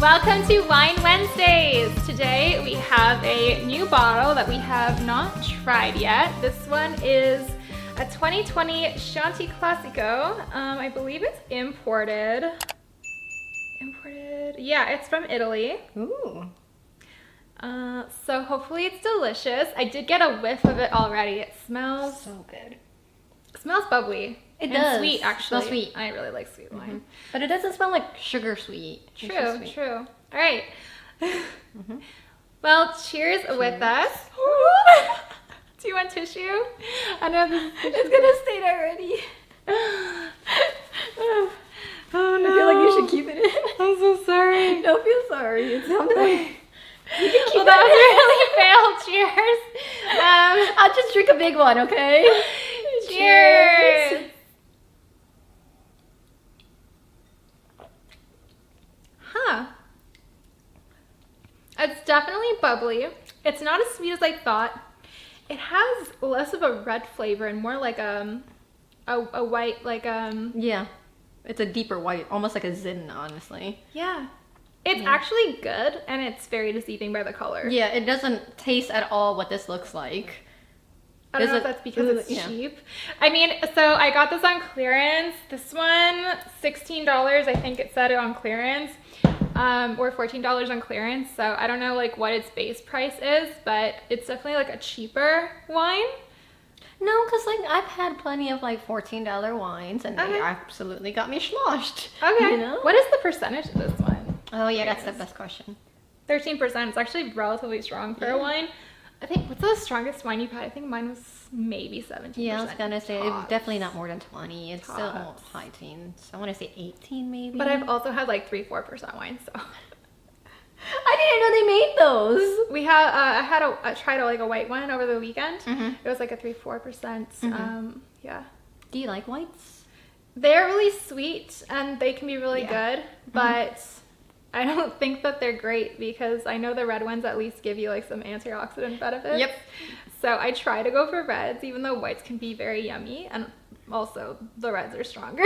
Welcome to Wine Wednesdays. Today we have a new bottle that we have not tried yet. This one is a 2020 Chianti Classico. I believe it's imported. Yeah, it's from Italy. Ooh. So hopefully it's delicious. I did get a whiff of it already. It smells So good. It smells bubbly. It and does. Sweet, actually. Smells sweet. I really like sweet wine. But it doesn't smell like sugar sweet. It's just True, sweet. true. All right. Well, cheers with us. Do you want tissue? I know this It's gonna stay there already. Oh no. I feel like you should keep it in. I'm so sorry. Don't feel sorry. It's something. You can keep Well, that was a really failed. Cheers. I'll just drink a big one, okay? Cheers. Huh. It's definitely bubbly. It's not as sweet as I thought. It has less of a red flavor and more like a white, like Yeah. It's a deeper white, almost like a zin, honestly. yeah. It's actually good, and it's very deceiving by the color. Yeah, it doesn't taste at all what this looks like. I don't know if that's because it's cheap. I mean, so I got this on clearance. This one, $16, I think it said it on clearance, or $14 on clearance. So I don't know like what its base price is, but it's definitely like a cheaper wine. No, because like I've had plenty of like $14 wines, and Okay. they absolutely got me sloshed. Okay. You know? What is the percentage of this one? Oh yeah, that's the best question. 13%. It's actually relatively strong for a wine. I think, what's the strongest wine you've had? I think mine was maybe 17%. Yeah, I was gonna say tops. definitely not more than 20. It's still Tops. high teens. I want to say 18 maybe. But I've also had like 3-4% wine, so. I didn't know they made those. We had I tried like a white one over the weekend. Mhm. It was like a 3-4%. Yeah, Do you like whites? they're really sweet and they can be really Yeah. good, but I don't think that they're great because I know the red ones at least give you like some antioxidant benefits. Yep. So I try to go for reds, even though whites can be very yummy, and also the reds are stronger.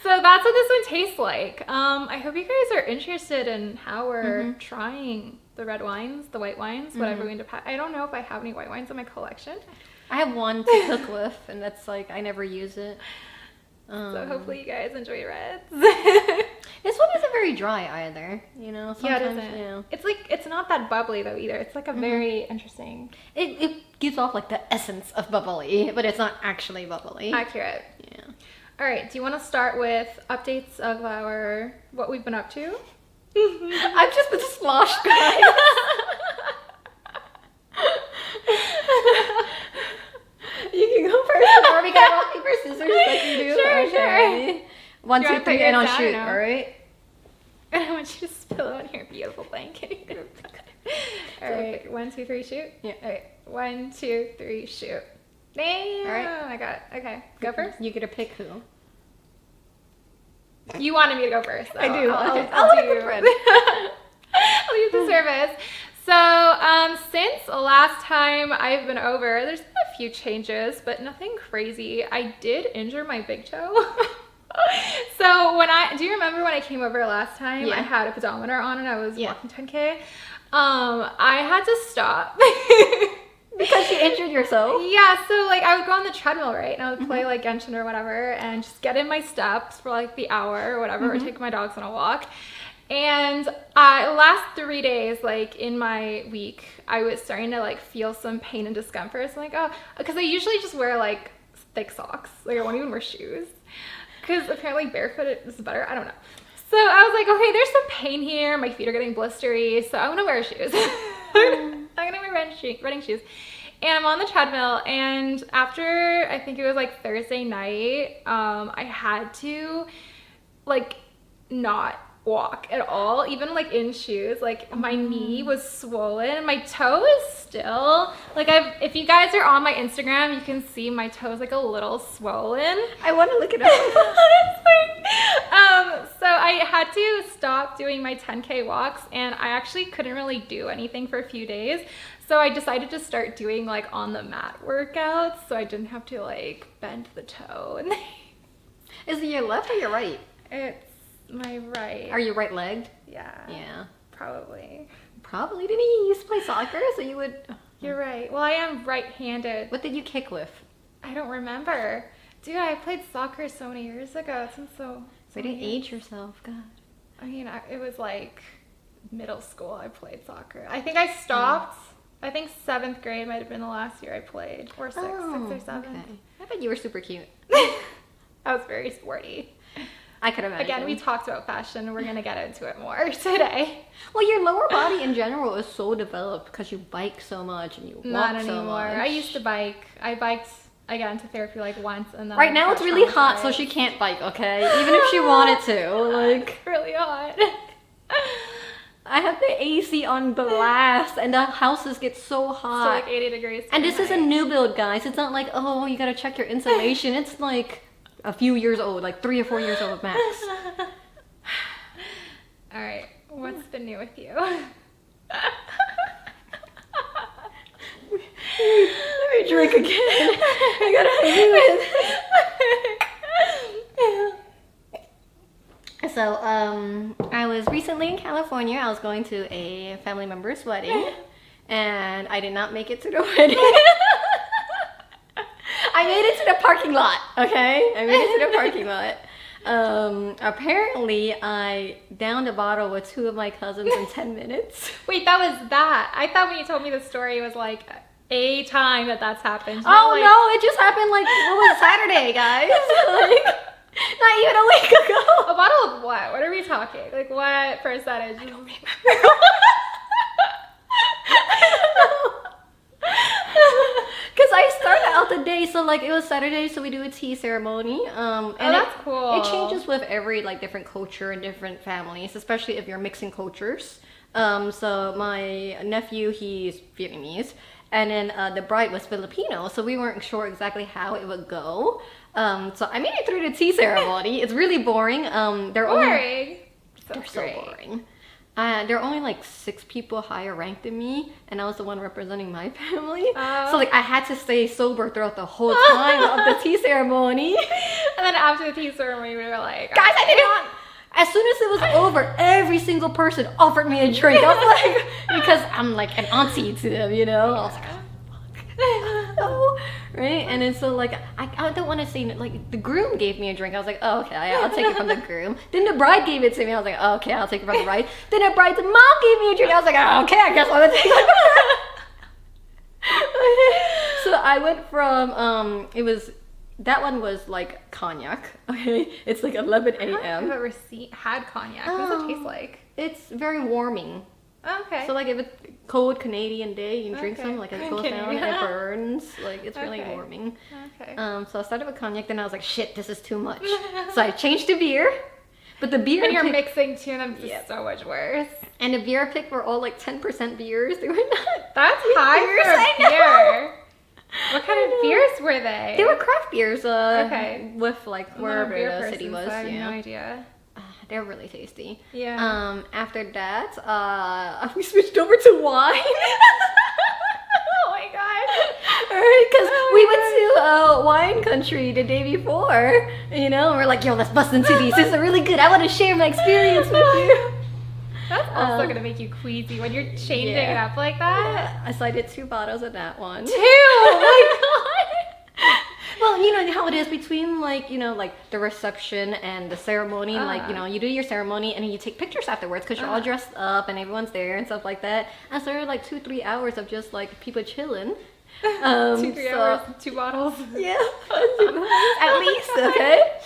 So that's what this one tastes like. I hope you guys are interested in how we're trying the red wines, the white wines, whatever we end up I don't know if I have any white wines in my collection. I have one to cook with, and that's like I never use it. So hopefully you guys enjoy reds. This one isn't very dry either. You know, Yeah, it sometimes, isn't. you know, It's like, it's not that bubbly though either. It's like a very interesting, it gives off like the essence of bubbly, but it's not actually bubbly. accurate. Yeah. All right, do you want to start with updates of what we've been up to? I've just been sloshed, guys. You can go first, or we can rock paper scissors like you do. Sure, Okay. 1, Do you 2, wanna 3, put and yours I'll down shoot. now? All right. And I want you to spill it on your beautiful blanket. All right, 1, 2, 3, shoot. Yeah. All right, 1, 2, 3, shoot. Damn. All right. I got it. Okay, go first. You get to pick who. You wanted me to go first. So I do. Okay. I'll I'll do. let it friend. I'll do the service. So, since last time I've been over, there's been a few changes, but nothing crazy. I did injure my big toe. So do you remember when I came over last time? Yeah. I had a pedometer on and I was Yeah. walking 10K. I had to stop. Because you injured yourself? Yeah, so like I would go on the treadmill, right? And I would play like Genshin or whatever and just get in my steps for like the hour or whatever, or take my dogs on a walk. And last 3 days, like in my week, I was starting to like feel some pain and discomfort. So I'm like, oh, because I usually just wear like thick socks. Like I won't even wear shoes. Because apparently barefoot is better. I don't know. So I was like, okay, there's some pain here. My feet are getting blistery. So I'm going to wear shoes. I'm going to wear running shoes. And I'm on the treadmill. And after, I think it was like Thursday night, I had to like not walk at all, even like in shoes. Like my knee was swollen, my toe is still like, if you guys are on my Instagram, you can see my toe is like a little swollen. I want to look it up. So I had to stop doing my 10K walks, and I actually couldn't really do anything for a few days. So I decided to start doing like on the mat workouts, so I didn't have to like bend the toe. And Is it your left or your right? it's My right. Are you right-legged? Yeah. Yeah. Probably. Probably. Didn't you used to play soccer? So you would... You're right. Well, I am right-handed. What did you kick with? I don't remember. Dude, I played soccer so many years ago. It's been so Way to age yourself, God. I mean, it was like middle school I played soccer. I think I stopped. I think 7th grade might have been the last year I played. Or 6th or 7th. Okay. I bet you were super cute. I was very sporty. I could imagine. Again, we talked about fashion. We're going to get into it more today. Well, your lower body in general is so developed because you bike so much and you walk Not so anymore. much. I used to bike. I biked, again, to therapy like once. And then Right now it's really hot, so she can't bike, okay? Even if she wanted to. Like, It's really hot. I have the AC on blast and the houses get so So hot. like 80 degrees. And this is a Fahrenheit. new build, guys. It's not like, oh, you gotta check your insulation. It's like a few years old, like 3 or 4 years old max. All right. What's been new with you? Let me drink again. I gotta So, I was recently in California. I was going to a family member's wedding, and I did not make it to the wedding. I made it to the parking lot, okay? I made it to the parking lot. Apparently, I downed a bottle with 2 of my cousins in 10 minutes. Wait, that was that. I thought when you told me the story, it was like a time that's happened. Oh, Like, no, it just happened like, what was it, Saturday, guys? Like, not even a week ago. A bottle of what? What are we talking? Like what percentage? I don't remember. Because I started out the day, so like it was Saturday, so we do a tea ceremony. And that's cool. It changes with every like different culture and different families, especially if you're mixing cultures. So my nephew, he's Vietnamese, and then the bride was Filipino, so we weren't sure exactly how it would go. So I made it through the tea ceremony. It's really boring. They're Boring. They're so boring. There are only like 6 people higher ranked than me, and I was the one representing my family. So like I had to stay sober throughout the whole time of the tea ceremony. And then after the tea ceremony, we were like, Guys, I did not. As soon as it was over, every single person offered me a drink. I was like, because I'm like an auntie to them, you know. I was like, oh, right? And then so like I don't want to say like the groom gave me a drink. I was like, oh, okay, I'll take it from the groom. Then the bride gave it to me. I was like, oh, okay, I'll take it from the bride. Then the bride's mom gave me a drink. I was like, oh, okay, I guess I'll take it. So I went from that one was like cognac. Okay, it's like 11 I've a.m. never had cognac. What does it taste like? It's very warming. Oh, okay. So like if it's cold Canadian day, you can drink Okay. some, like it goes down and it burns. Like it's really Okay. warming. Okay. So I started with cognac, then I was like, shit, this is too much. So I changed to beer. But the beer And you're I picked, mixing two, and it's just so much worse. and the beer I picked were all like 10% beers. They were not. That's beers, high I for a know. beer. What kind of beers were they? They were craft beers. Okay. With like I'm not a wherever beer the person, city was. so I have Yeah. no idea. They're really tasty. Yeah. After that, we switched over to wine. Oh my god. Because we went to wine country the day before, you know, and we're like, yo, let's bust into these. This is really good. I want to share my experience with you. That's also gonna make you queasy when you're changing it up like that. So I did 2 bottles of that one. 2! Oh my god. Well, you know how it is between like, you know, like the reception and the ceremony. Like, you know, you do your ceremony and then you take pictures afterwards because you're all dressed up and everyone's there and stuff like that. And so there were like 2-3 hours of just like people chilling. 2-3 hours, 2 bottles. Yeah, at least, okay?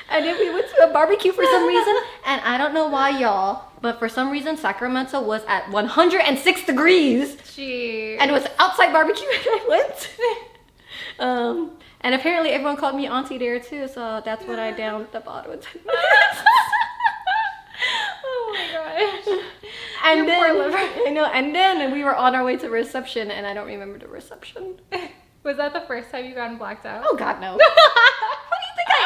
And then we went to a barbecue for some reason, and I don't know why, y'all, but for some reason Sacramento was at 106 degrees. Jeez. And it was outside barbecue, and I went. And apparently everyone called me auntie there too, so that's when I downed the bottle in 10 minutes. Oh my gosh. And Your then, poor liver. I know, and then we were on our way to reception, and I don't remember the reception. Was that the first time you gotten blacked out? Oh God, no. What do you think I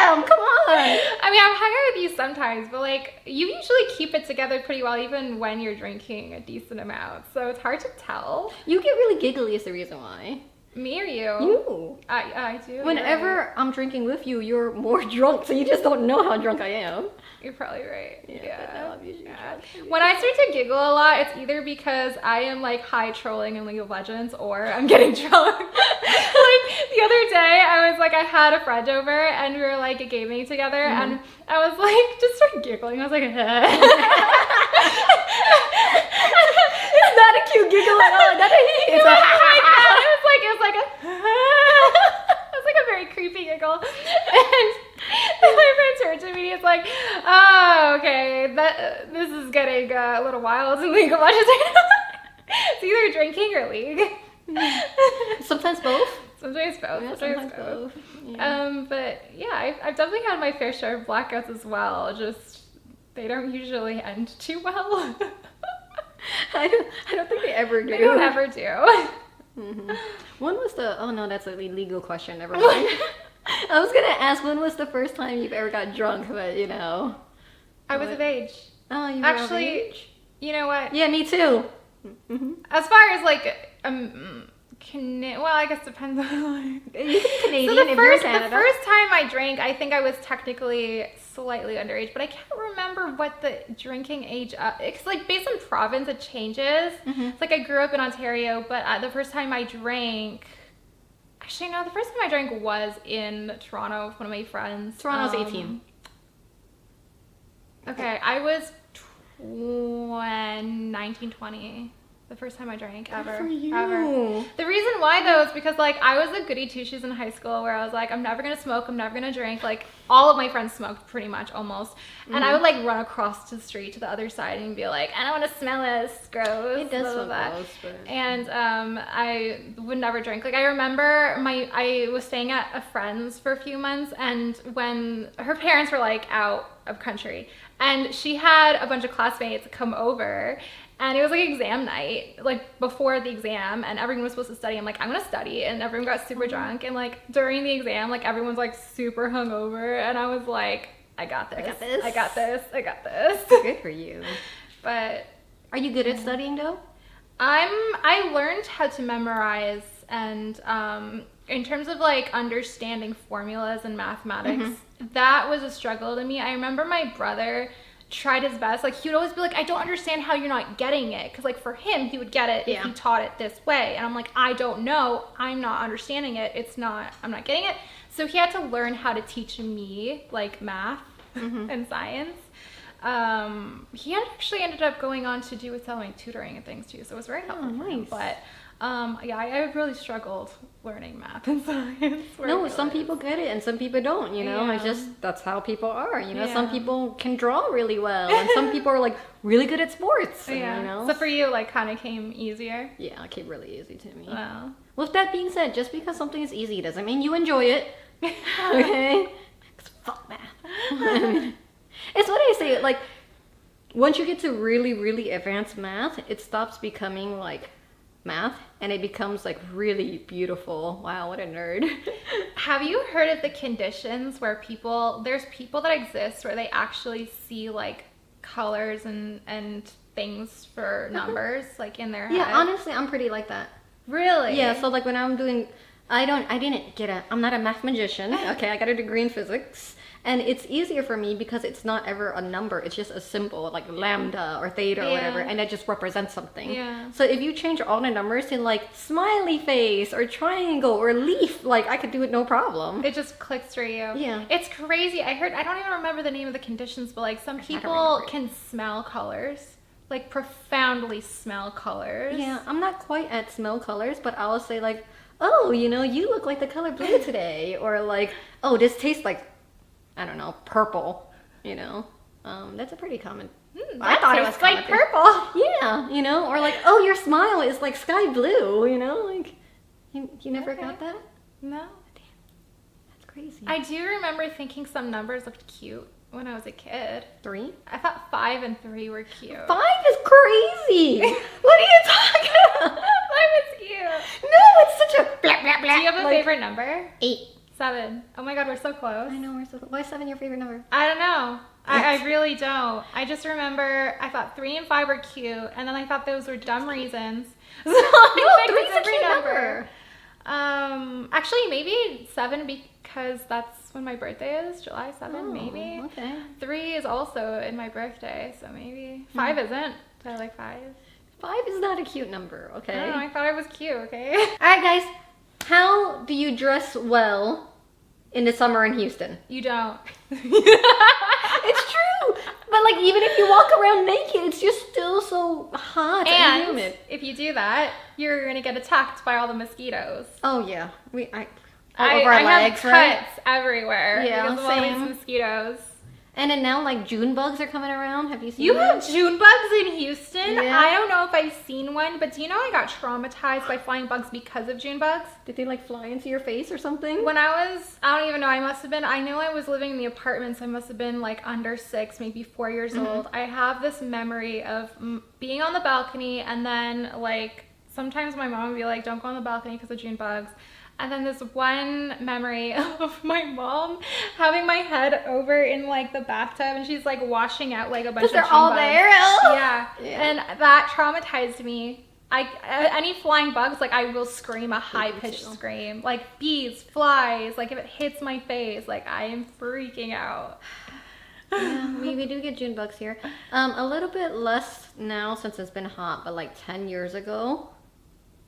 am? Come on. I mean, I'm higher with you sometimes, but like, you usually keep it together pretty well even when you're drinking a decent amount, so it's hard to tell. You get really giggly is the reason why. Me or you? You. I do. Whenever I'm drinking with you, you're more drunk, so you just don't know how drunk I am. You're probably right. Yeah. I'm usually drunk. When I start to giggle a lot, it's either because I am like high trolling in League of Legends or I'm getting drunk. Like the other day, I had a friend over and we were like gaming together, and I was like, just started giggling. I was like, it's not a cute giggle at all. It was like a very creepy giggle. And my friend turned to me and he's like, oh, okay, this is getting a little wild in League of Legends. It's either drinking or League. Sometimes both. Sometimes both. Yeah, sometimes both. Yeah. But yeah, I've definitely had my fair share of blackouts as well. Just they don't usually end too well. I don't think they ever do. They don't ever do. Mm-hmm. When was the? Oh no, that's a legal question. Never mind. I was gonna ask when was the first time you've ever got drunk, but you know. I was of age. Oh, you were of age? You know what? Yeah, me too. Mm-hmm. As far as like well, I guess depends on you can be Canadian so the if first, you're in Canada. The first time I drank, I think I was technically slightly underage, but I can't remember what the drinking age. It's like based on province, it changes. Mm-hmm. It's like I grew up in Ontario, but the first time I drank. Actually, no, the first time I drank was in Toronto with one of my friends. Toronto's 18. Okay, I was 19, 20. The first time I drank ever. Good for you. Ever. The reason why though is because like I was a goody two shoes in high school where I was like, I'm never gonna smoke, I'm never gonna drink. Like all of my friends smoked pretty much almost. And I would like run across the street to the other side and be like, I don't want to smell it, it's gross. It does blah, blah, smell blah. gross, but... And I would never drink. Like I remember I was staying at a friend's for a few months, and when her parents were like out of country, and she had a bunch of classmates come over. And it was like exam night, like before the exam, and everyone was supposed to study. I'm like, I'm gonna study, and everyone got super drunk. And like during the exam, like everyone's like super hungover, and I was like, I got this. I got this. Good for you. But are you good at studying though? I learned how to memorize, and in terms of like understanding formulas and mathematics, that was a struggle to me. I remember my brother tried his best. Like he would always be like, I don't understand how you're not getting it, because like for him he would get it if he taught it this way, and I'm like, I don't know, I'm not understanding it, I'm not getting it. So he had to learn how to teach me like math and science. He had actually ended up going on to do with selling tutoring and things too, so it was very helpful. Nice. But yeah, I really struggled learning math and science. No, some people get it and some people don't, you know. It's just, that's how people are, you know. Some people can draw really well, and some people are like really good at sports, you know. So for you, like kind of came easier? Yeah, it came really easy to me. Wow. With that being said, just because something is easy doesn't mean you enjoy it. Okay? 'Cause fuck math. It's what I say, like, once you get to really, really advanced math, it stops becoming like math and it becomes like really beautiful. Wow, what a nerd. Have you heard of the conditions where there's people that exist where they actually see like colors and things for numbers like in their head? Yeah, honestly, I'm pretty like that. Really? Yeah, so like when I'm doing, I'm not a math magician. Okay, I got a degree in physics. And it's easier for me because it's not ever a number. It's just a symbol like lambda or theta or whatever. And that just represents something. Yeah. So if you change all the numbers to like smiley face or triangle or leaf, like I could do it no problem. It just clicks for you. Yeah. It's crazy. I don't even remember the name of the conditions, but like some people can smell colors. Like profoundly smell colors. Yeah, I'm not quite at smell colors, but I'll say like, oh, you know, you look like the color blue today. Or like, oh, this tastes like, I don't know, purple, you know. That's a pretty common. I thought it was like purple. Yeah, you know, or like, oh, your smile is like sky blue, you know, like, you never got that? No. Damn, that's crazy. I do remember thinking some numbers looked cute when I was a kid. 3? I thought 5 and 3 were cute. 5 is crazy. What are you talking about? 5 is cute. No, it's such a blah, blah, blah. Do you have a favorite number? 8. 7. Oh my god, we're so close. I know, we're so close. Why is 7 your favorite number? I don't know. I really don't. I just remember I thought 3 and 5 were cute, and then I thought those were dumb reasons. So I picked 3's a every cute number. Actually, maybe 7 because that's when my birthday is, July 7, maybe. Okay. 3 is also in my birthday, so maybe. 5 isn't. So I like 5. 5 is not a cute number, okay? I don't know, I thought it was cute, okay? Alright guys, how do you dress well in the summer in Houston? You don't. It's true! But like even if you walk around naked, it's just still so hot and humid. If you do that, you're gonna get attacked by all the mosquitoes. Oh yeah. All over I our legs, have cuts right? everywhere because of all these mosquitoes. And then now like June bugs are coming around. Have you seen You that? have June bugs in Houston? Yeah. I don't know if I've seen one, but do you know I got traumatized by flying bugs because of June bugs? Did they like fly into your face or something? When I don't even know, I know I was living in the apartment, so I must have been like under 6, maybe 4 years old. I have this memory of being on the balcony, and then like sometimes my mom would be like, don't go on the balcony because of June bugs. And then this one memory of my mom having my head over in like the bathtub, and she's like washing out like a bunch of June they're all bugs. there. Yeah. And that traumatized me. Any flying bugs, like I will scream a high-pitched scream. Like bees, flies, like if it hits my face, like I am freaking out. Yeah, we do get June bugs here. A little bit less now since it's been hot, but like 10 years ago,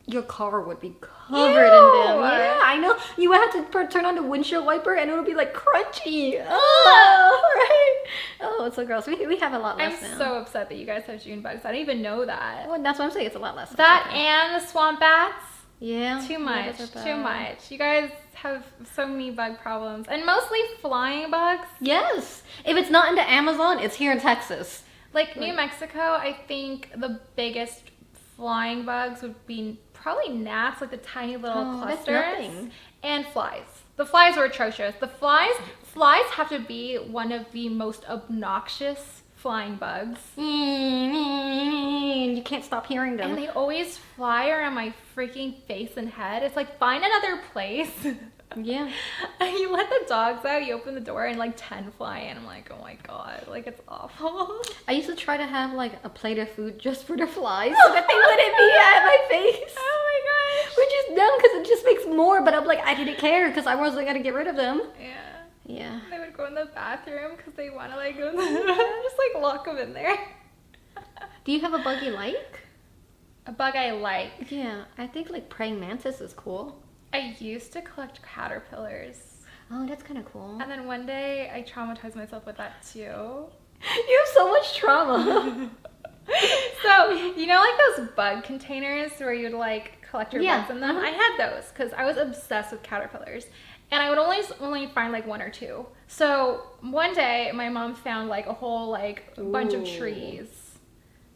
your car would be covered in them. Yeah, I know. You would have to turn on the windshield wiper and it would be like crunchy. Oh, right. Oh, it's so gross. We have a lot less now. I'm so upset that you guys have June bugs. I didn't even know that. Well, that's what I'm saying. It's a lot less. That and the swamp bats. Yeah. Too much. Too much. You guys have so many bug problems. And mostly flying bugs. Yes. If it's not in the Amazon, it's here in Texas. Like New Mexico, I think the biggest flying bugs would be probably gnats, like the tiny little clusters, and flies. The flies are atrocious. The flies have to be one of the most obnoxious flying bugs. You can't stop hearing them. And they always fly around my freaking face and head. It's like, find another place. Yeah. You let the dogs out, you open the door, and like 10 fly in. I'm like, oh my god, like it's awful. I used to try to have like a plate of food just for the flies so that they wouldn't be at my face. Oh my gosh. Which is dumb because it just makes more, but I'm like, I didn't care because I wasn't gonna get rid of them. Yeah. Yeah. They would go in the bathroom because they want to like go in the just like lock them in there. Do you have a bug you like? A bug I like? Yeah, I think like praying mantis is cool. I used to collect caterpillars. Oh, that's kind of cool. And then one day I traumatized myself with that too. You have so much trauma. So, you know like those bug containers where you'd like collect your bugs in them? I had those because I was obsessed with caterpillars. And I would only find like 1 or 2. So one day my mom found like a whole like bunch of trees.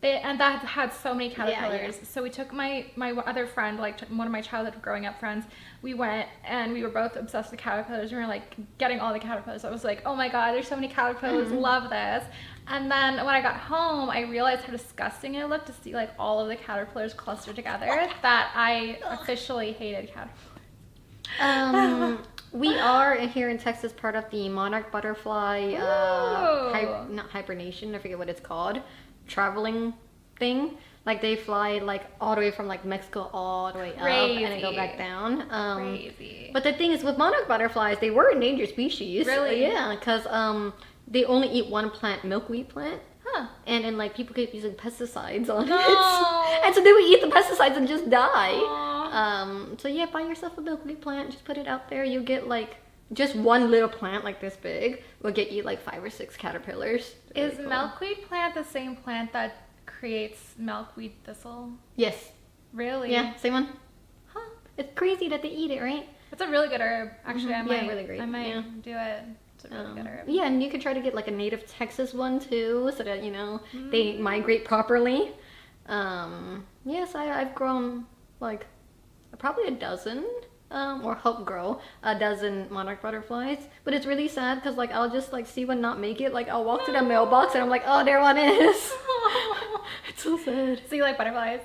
And that had so many caterpillars. So we took my other friend, like one of my childhood growing up friends, we went and we were both obsessed with caterpillars. We were like getting all the caterpillars. I was like, oh my god, there's so many caterpillars, love this. And then when I got home, I realized how disgusting it looked to see like all of the caterpillars clustered together that I officially hated caterpillars. We are here in Texas part of the monarch butterfly, not hibernation, I forget what it's called, traveling thing. Like they fly like all the way from like Mexico all the way up and then go back down. Crazy. But the thing is with monarch butterflies, they were endangered species. Really? Yeah, because they only eat one plant, milkweed plant. Huh. And then like people keep using pesticides on No. it. And so they would eat the pesticides and just die. Aww. So yeah, buy yourself a milkweed plant, just put it out there. You get like just one little plant like this big will get you like 5 or 6 caterpillars. Is milkweed plant the same plant that creates milkweed thistle? Yes. Really? Yeah, same one. Huh. It's crazy that they eat it, right? It's a really good herb. Actually, really great. I might do it. It's a really good herb. Yeah, and you could try to get like a native Texas one too, so that, you know, they migrate properly. Yes, I've grown like probably a dozen, or help grow a dozen monarch butterflies. But it's really sad because like I'll just like see one not make it. Like I'll walk to the mailbox and I'm like, oh, there one is. It's so sad. So you like butterflies?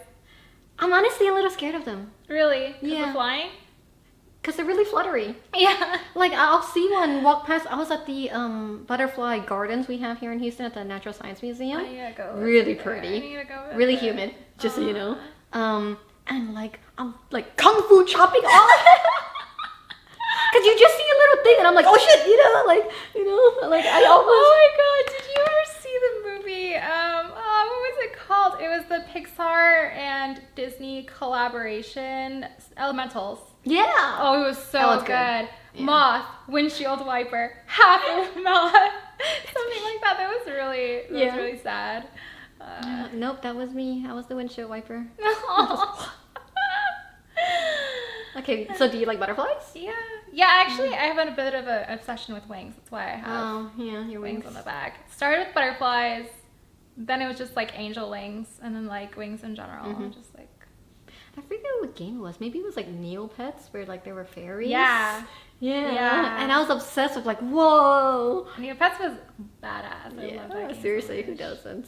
I'm honestly a little scared of them. Really? 'Cause Yeah. of flying? Because they're really fluttery. Yeah. Like I'll see one walk past. I was at the butterfly gardens we have here in Houston at the Natural Science Museum. I need to go Really there. pretty. I need to go Really there. humid, just so you know. and like I'm like kung fu chopping all of it. Cause you just see a little thing and I'm like, oh shit, like I almost. Oh my god, did you ever see the movie? What was it called? It was the Pixar and Disney collaboration, Elementals. Yeah. Oh, it was so That was good. good. Yeah. Moth, windshield wiper, half of moth. Something like that. That was really sad. Nope, that was me. I was the windshield wiper. Okay, so do you like butterflies? Yeah. Actually, I have a bit of an obsession with wings. That's why I have Your wings on the back. Started with butterflies, then it was just like angel wings, and then like wings in general. Just like I forget what game it was. Maybe it was like Neopets, where like there were fairies. Yeah. And I was obsessed with like, whoa. Neopets was badass. I love that game Seriously, so who much. doesn't?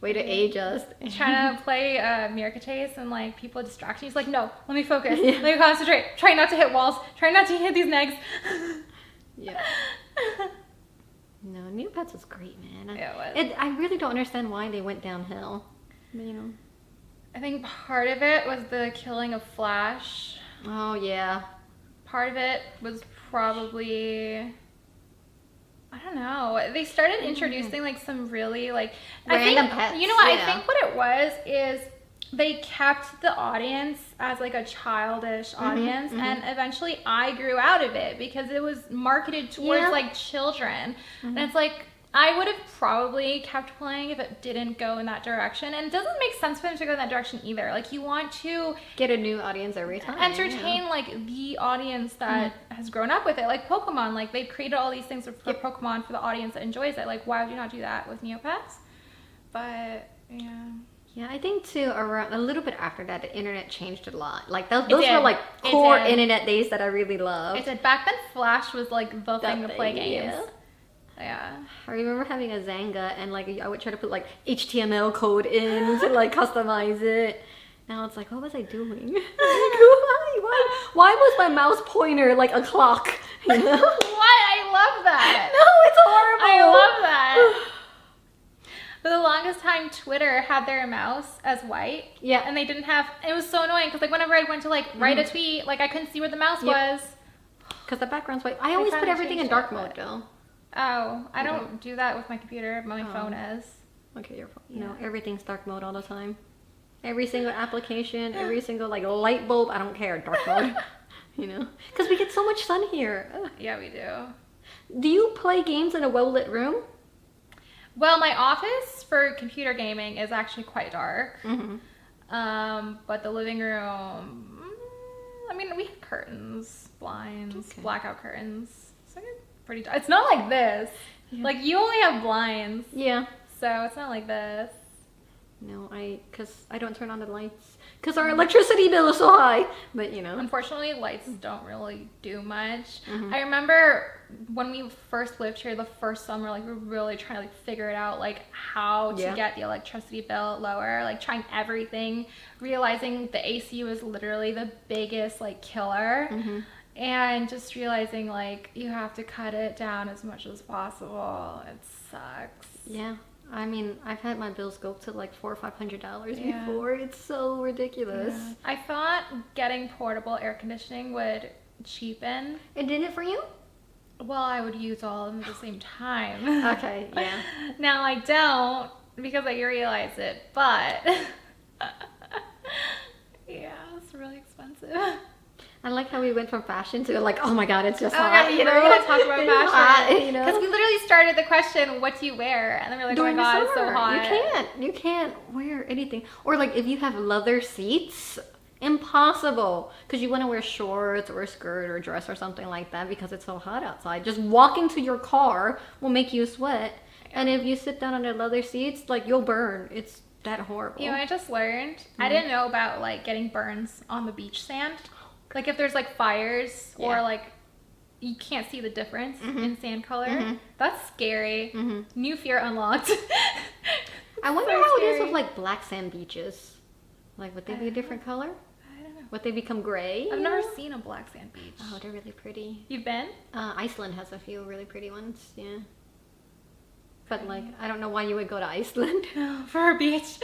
Way to age us. Trying to play Mirror Chase and like people distract you. He's like, no, let me focus. Let me concentrate. Try not to hit walls. Try not to hit these negs. Yeah. No, Neopets was great, man. It was. I really don't understand why they went downhill. But, I think part of it was the killing of Flash. Oh yeah. Part of it was probably, I don't know. They started introducing like some really like random pets. You know what? I think what it was is they kept the audience as like a childish audience, and eventually I grew out of it because it was marketed towards like children, and it's like I would have probably kept playing if it didn't go in that direction, and it doesn't make sense for them to go in that direction either. Like you want to get a new audience every time, entertain like the audience that has grown up with it, like Pokemon. Like they've created all these things for Pokemon for the audience that enjoys it. Like why would you not do that with Neopets? But yeah, I think too around a little bit after that the internet changed a lot. Like those were like core internet days that I really loved. It did. Back then Flash was like the thing to play games. Yeah. I remember having a Zanga and like I would try to put like HTML code in to like customize it. Now it's like, what was I doing? Why was my mouse pointer like a clock? You know? What? I love that. No, it's horrible. I love that. For the longest time, Twitter had their mouse as white. Yeah. And they didn't have, it was so annoying because like whenever I went to like write a tweet, like I couldn't see where the mouse was. Because the background's white. I always put everything in dark mode though. Oh, I don't do that with my computer. My phone is. Okay, your phone. No, everything's dark mode all the time. Every single application, every single like light bulb, I don't care, dark mode. You know? Because we get so much sun here. Ugh. Yeah, we do. Do you play games in a well-lit room? Well, my office for computer gaming is actually quite dark. But the living room, I mean, we have curtains, blinds, blackout curtains. So it's pretty dark. It's not like this. Like, you only have blinds. Yeah. So it's not like this. No, because I don't turn on the lights. Because our electricity bill is so high. But, you know. Unfortunately, lights don't really do much. I remember when we first lived here, the first summer, like, we were really trying to, like, figure it out, like, how to get the electricity bill lower. Like, trying everything. Realizing the AC was literally the biggest, like, killer. And just realizing, like, you have to cut it down as much as possible. It sucks. Yeah. I mean, I've had my bills go up to like $400 or $500 before. It's so ridiculous. Yeah. I thought getting portable air conditioning would cheapen. It did it for you? Well, I would use all of them at the same time. Okay, yeah. Now I don't because I realize it, but yeah, it's really expensive. I like how we went from fashion to like, oh my god, it's just hot. God, You know, we're gonna talk about fashion, you know, because we literally started the question, "What do you wear?" And then we're like, during "Oh my god, the it's so summer. hot." You can't wear anything. Or like if you have leather seats, impossible, because you want to wear shorts or a skirt or a dress or something like that because it's so hot outside. Just walking to your car will make you sweat, and if you sit down on the leather seats, like you'll burn. It's that horrible. You know, I just learned. I didn't know about like getting burns on the beach sand. Like if there's like fires or like you can't see the difference in sand color. That's scary. New fear unlocked. I wonder how it is with like black sand beaches. Like would they be a different color? I don't know. Would they become gray? I've never seen a black sand beach. Oh, they're really pretty. You've been? Iceland has a few really pretty ones. Yeah. But like, I don't know why you would go to Iceland. For a beach.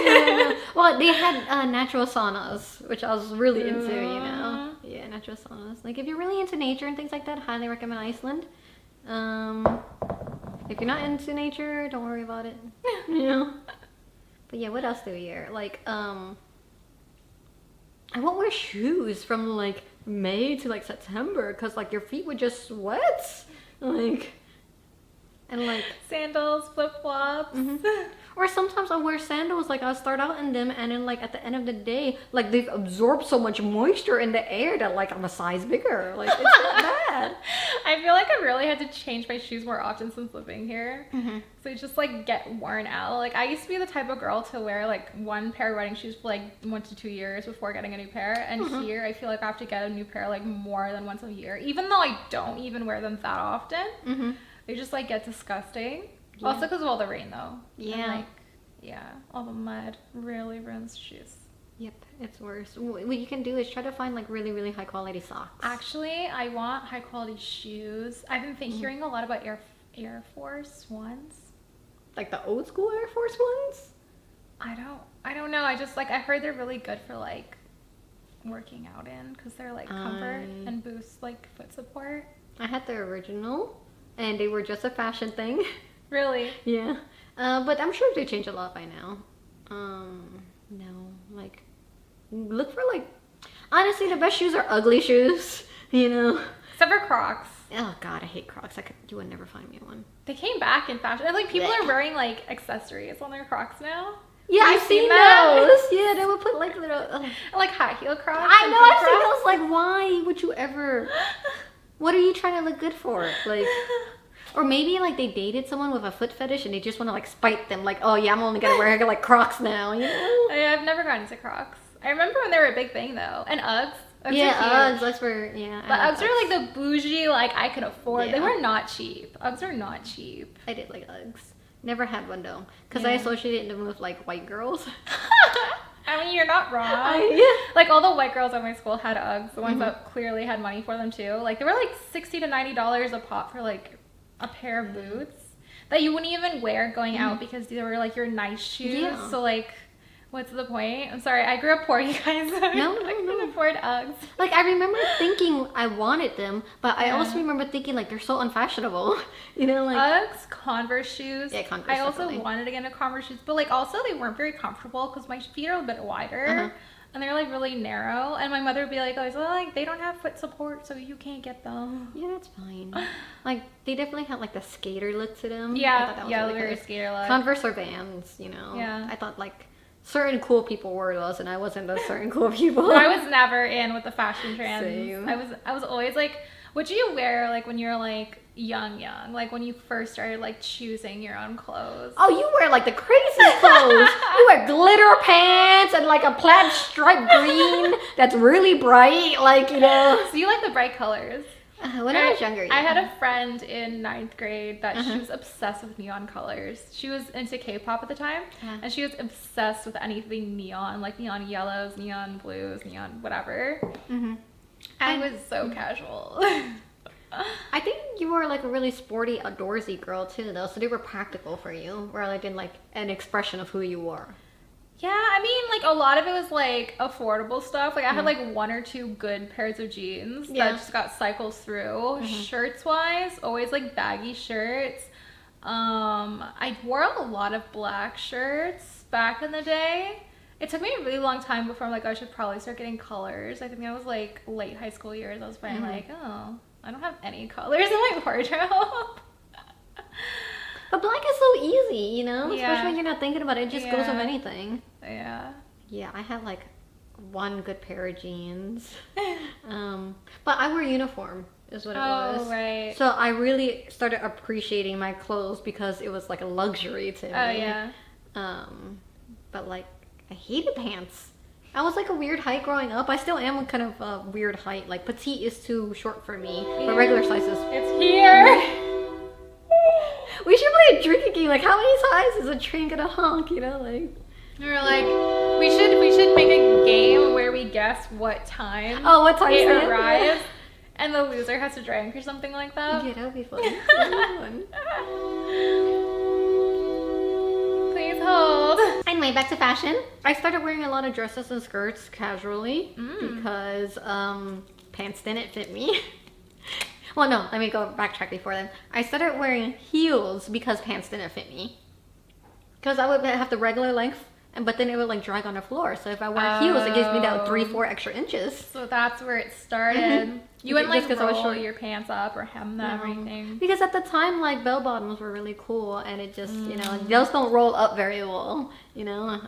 Yeah, well, they had natural saunas, which I was really into, you know. Yeah, natural saunas. Like, if you're really into nature and things like that, highly recommend Iceland. If you're not into nature, don't worry about it. You know. But yeah, what else do we hear? Like, I won't wear shoes from like May to like September because like your feet would just sweat. Like, and like sandals, flip-flops. Or sometimes I'll wear sandals, like I'll start out in them and then like at the end of the day, like they've absorbed so much moisture in the air that like I'm a size bigger. Like it's not bad. I feel like I really had to change my shoes more often since living here. So they just like get worn out. Like I used to be the type of girl to wear like one pair of running shoes for like 1 to 2 years before getting a new pair. And here I feel like I have to get a new pair like more than once a year, even though I don't even wear them that often. They just like get disgusting. Yeah. Also because of all the rain though. Yeah. And, like, yeah, all the mud really ruins shoes. Yep, it's worse. What you can do is try to find like really, really high quality socks. Actually, I want high quality shoes. I've been hearing a lot about Air Force Ones. Like the old school Air Force Ones? I don't know. I just like, I heard they're really good for like working out in because they're like comfort and boost like foot support. I had the original and they were just a fashion thing. Really? Yeah. But I'm sure they changed a lot by now. No, like, look for like, honestly, the best shoes are ugly shoes, you know? Except for Crocs. Oh God, I hate Crocs. You would never find me one. They came back in fashion. And like people are wearing like accessories on their Crocs now. Yeah, I've seen those. Yeah, they would put like little, like high heel Crocs. I know, I've seen those. Like, why would you ever? What are you trying to look good for? Like. Or maybe like they dated someone with a foot fetish and they just want to like spite them, like, oh yeah, I'm only gonna wear like Crocs now, you know? I've never gotten into Crocs. I remember when they were a big thing though, and Uggs. Yeah, Uggs were, yeah. But Uggs were like the bougie, like I could afford. Yeah. They were not cheap. Uggs are not cheap. I did like Uggs. Never had one though, because I associated them with like white girls. I mean, you're not wrong. Like all the white girls at my school had Uggs, the ones that clearly had money for them too. Like they were like $60 to $90 a pop for like a pair of boots that you wouldn't even wear going out because they were like your nice shoes. Yeah. So like, what's the point? I'm sorry, I grew up poor, you guys. I couldn't afford Uggs. Like I remember thinking I wanted them, but I also remember thinking like they're so unfashionable. You know, like Uggs, Converse shoes. Yeah, Converse. I also wanted to get into Converse shoes, but like also they weren't very comfortable because my feet are a bit wider. And they're like really narrow, and my mother would be like, "Oh, so, like they don't have foot support, so you can't get them." Yeah, that's fine. Like they definitely had like the skater look to them. Yeah, really very skater look. Converse or Vans, you know. Yeah. I thought like certain cool people wore those, and I wasn't those certain cool people. I was never in with the fashion trends. Same. I was always like, what do you wear like when you're like young, like when you first started like choosing your own clothes? Oh, you wear like the craziest clothes. You wear glitter pants and like a plaid striped green that's really bright, like, you know. So you like the bright colors. When I was younger, yeah. I had a friend in 9th grade that she was obsessed with neon colors. She was into K-pop at the time, and she was obsessed with anything neon, like neon yellows, neon blues, neon whatever. I was so casual. I think you were like a really sporty, outdoorsy girl too, though. So they were practical for you, rather than like an expression of who you were. Yeah, I mean, like a lot of it was like affordable stuff. Like I had like 1 or 2 good pairs of jeans that just got cycles through. Shirts wise, always like baggy shirts. I wore a lot of black shirts back in the day. It took me a really long time before I'm like, I should probably start getting colors. I think that was like late high school years. I was probably like, oh, I don't have any colors in my wardrobe. But black is so easy, you know? Especially when you're not thinking about it. It just goes with anything. Yeah. Yeah, I had like 1 good pair of jeans. But I wore uniform is what it was. Oh, right. So I really started appreciating my clothes because it was like a luxury to me. Oh, yeah. But like, I hated pants. I was like a weird height growing up. I still am kind of a weird height. Like petite is too short for me, but regular size is. It's here. We should play a drinking game. Like, how many times is a train gonna honk? You know, like. We were like, we should make a game where we guess what time. Oh, what time it arrives, and the loser has to drink or something like that. Yeah, that would be fun. That would be fun. Please hold. Anyway, back to fashion. I started wearing a lot of dresses and skirts casually because pants didn't fit me. Well, no, let me go backtrack before then. I started wearing heels because pants didn't fit me. Because I would have the regular length, but then it would like drag on the floor. So if I wear heels, it gives me that 3-4 extra inches. So that's where it started. You wouldn't like Just 'cause I was roll short. your pants up or hem them or anything. Because at the time, like bell bottoms were really cool, and it just, you know, those don't roll up very well. You know,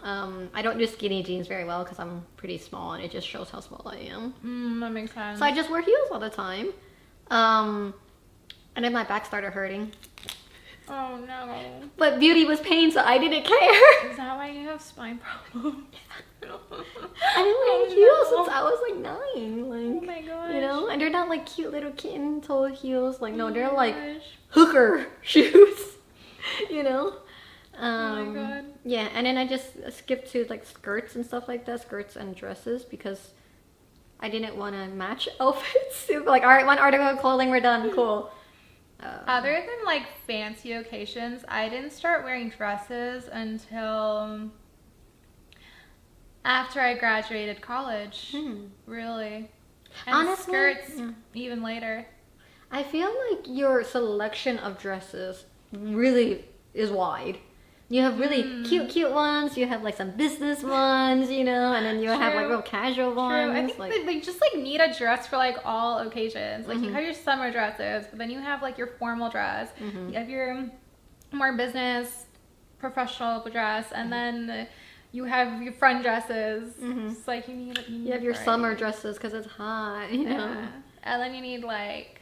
I don't do skinny jeans very well because I'm pretty small, and it just shows how small I am. That makes sense. So I just wear heels all the time. And then my back started hurting. Oh no. But beauty was pain, so I didn't care. Is that why you have spine problems? I didn't wear heels since I was like 9. Like, Oh my gosh. you know, and they're not like cute little kitten toe heels. Like, no, they're like gosh. hooker shoes. You know. Oh my god. Yeah, and then I just skipped to like skirts and stuff like that, skirts and dresses, because I didn't want to match outfits. Like, all right, one article of clothing, we're done, cool. Other than like fancy occasions, I didn't start wearing dresses until after I graduated college. Really. And Honestly, skirts yeah. even later. I feel like your selection of dresses really is wide. You have really cute ones, you have like some business ones, you know, and then you have like real casual ones. True. I think like, that they just like need a dress for like all occasions. Like you have your summer dresses, but then you have like your formal dress. You have your more business, professional dress, and then you have your fun dresses. It's like you need you have your summer dresses because it's hot, you know. Yeah. And then you need like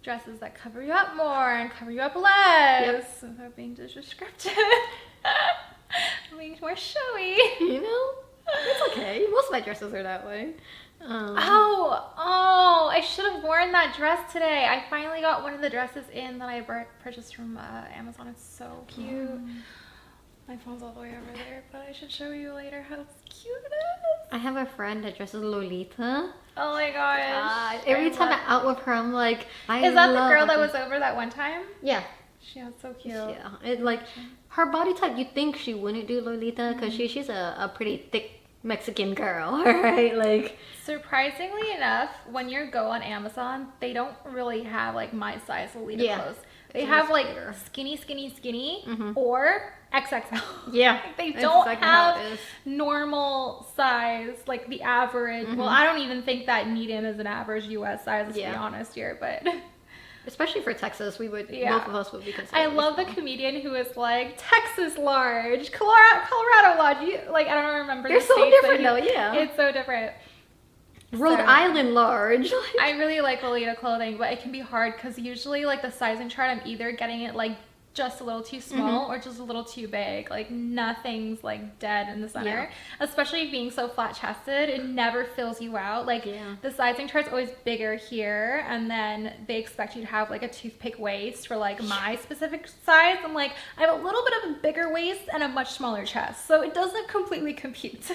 dresses that cover you up more and cover you up less without being disrespectful. Being more showy. You know? It's okay. Most of my dresses are that way. Oh, I should have worn that dress today. I finally got one of the dresses in that I purchased from Amazon. It's so cute. My phone's all the way over there, but I should show you later how cute it is. I have a friend that dresses Lolita. Oh my gosh. Every time I'm out with her, I'm like, Is that the girl that was over that one time? Yeah. She was so cute. Yeah. It like her body type. You think she wouldn't do Lolita because she's a pretty thick Mexican girl, right? Like, surprisingly enough, when you go on Amazon, they don't really have like my size Lolita clothes. They have like skinny, or XXL. Yeah. They don't exactly how have it is. normal size, like the average. Well, I don't even think that medium is an average US size, let's be honest here, but especially for Texas, we would both of us would be considered. I love the comedian who is like Texas large, Colorado large. Like, I don't remember. They're the so states different that though, yeah. It's so different. Rhode Island large. I really like Lolita clothing, but it can be hard because usually like the sizing chart, I'm either getting it like just a little too small or just a little too big. Like nothing's like dead in the center. Especially being so flat chested, it never fills you out. Like the sizing chart's always bigger here, and then they expect you to have like a toothpick waist for like my specific size. I'm like, I have a little bit of a bigger waist and a much smaller chest, so it doesn't completely compute.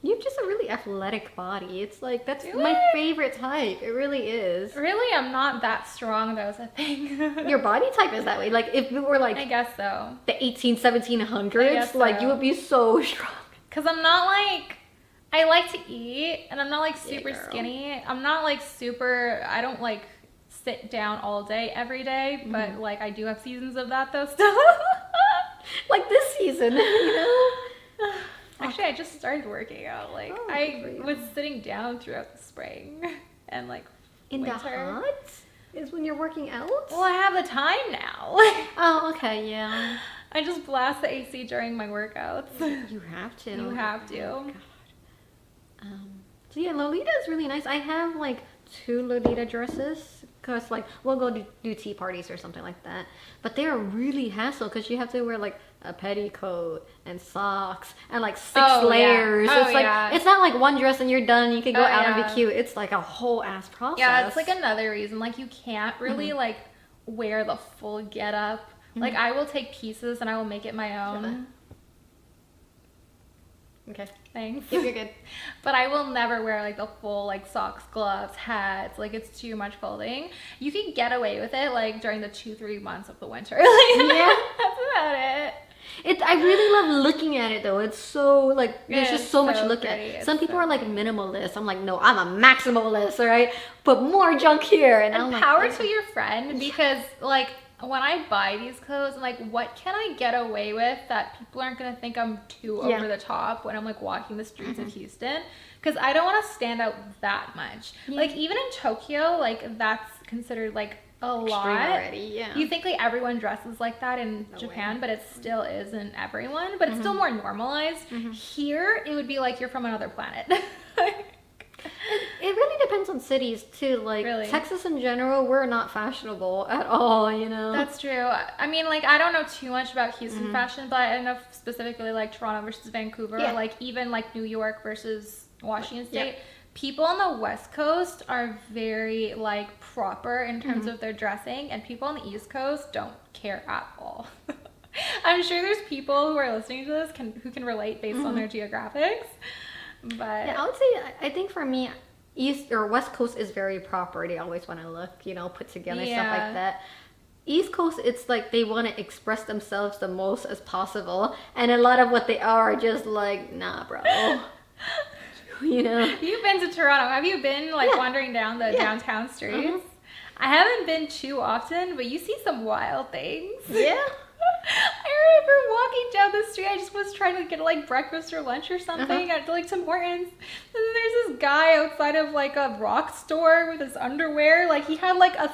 You have just a really athletic body. It's like, that's my favorite type. It really is. Really, I'm not that strong though, is a thing. Your body type is that way. Like, if we were like I guess so. the 1700s, like, you would be so strong. Because I'm not like, I like to eat, and I'm not like super girl. skinny. I'm not like super, I don't like sit down all day every day, but like I do have seasons of that though still. Like this season, you know? Actually, I just started working out. Like, I was sitting down throughout the spring and like In winter. the hot is when you're working out? Well, I have the time now. Oh, okay, yeah. I just blast the AC during my workouts. You have to. You have to. Oh my God. So yeah, Lolita is really nice. I have like 2 Lolita dresses because like we'll go do tea parties or something like that. But they are really hassle because you have to wear like a petticoat and socks and like 6 layers. Yeah. It's like it's not like one dress and you're done. You can go out and be cute. It's like a whole ass process. Yeah, it's like another reason. Like you can't really like wear the full get up. Like I will take pieces and I will make it my own. Okay. Thanks. If you're good. But I will never wear like the full like socks, gloves, hats. Like it's too much clothing. You can get away with it like during the 2-3 months of the winter. Yeah. That's about it. I really love looking at it though. It's so like there's just so much to look pretty. at. Some people are like minimalist. I'm like, no, I'm a maximalist, all right? Put more junk here, and I'm like, power to your friend, because like when I buy these clothes, I'm like, what can I get away with that people aren't gonna think I'm too over the top when I'm like walking the streets of Houston? Because I don't want to stand out that much. Like even in Tokyo, like that's considered like a lot already. Yeah. You think like everyone dresses like that in Japan, but it still isn't everyone. But it's still more normalized. Here, it would be like you're from another planet. It really depends on cities too. Like Texas in general, we're not fashionable at all, you know. That's true. I mean, like I don't know too much about Houston fashion, but I know specifically like Toronto versus Vancouver, like even like New York versus Washington State. People on the West Coast are very like proper in terms of their dressing, and people on the East Coast don't care at all. I'm sure there's people who are listening to this who can relate based on their geographics. But yeah, I would say I think for me, East or West Coast is very proper. They always want to look, you know, put together, stuff like that. East Coast, it's like they want to express themselves the most as possible, and a lot of what they are just like, nah, bro. You know, you've been to Toronto. Have you been like wandering down the downtown streets? I haven't been too often, but you see some wild things. Yeah. I remember walking down the street. I just was trying to get like breakfast or lunch or something at like Tim Hortons. And then there's this guy outside of like a rock store with his underwear. Like he had like a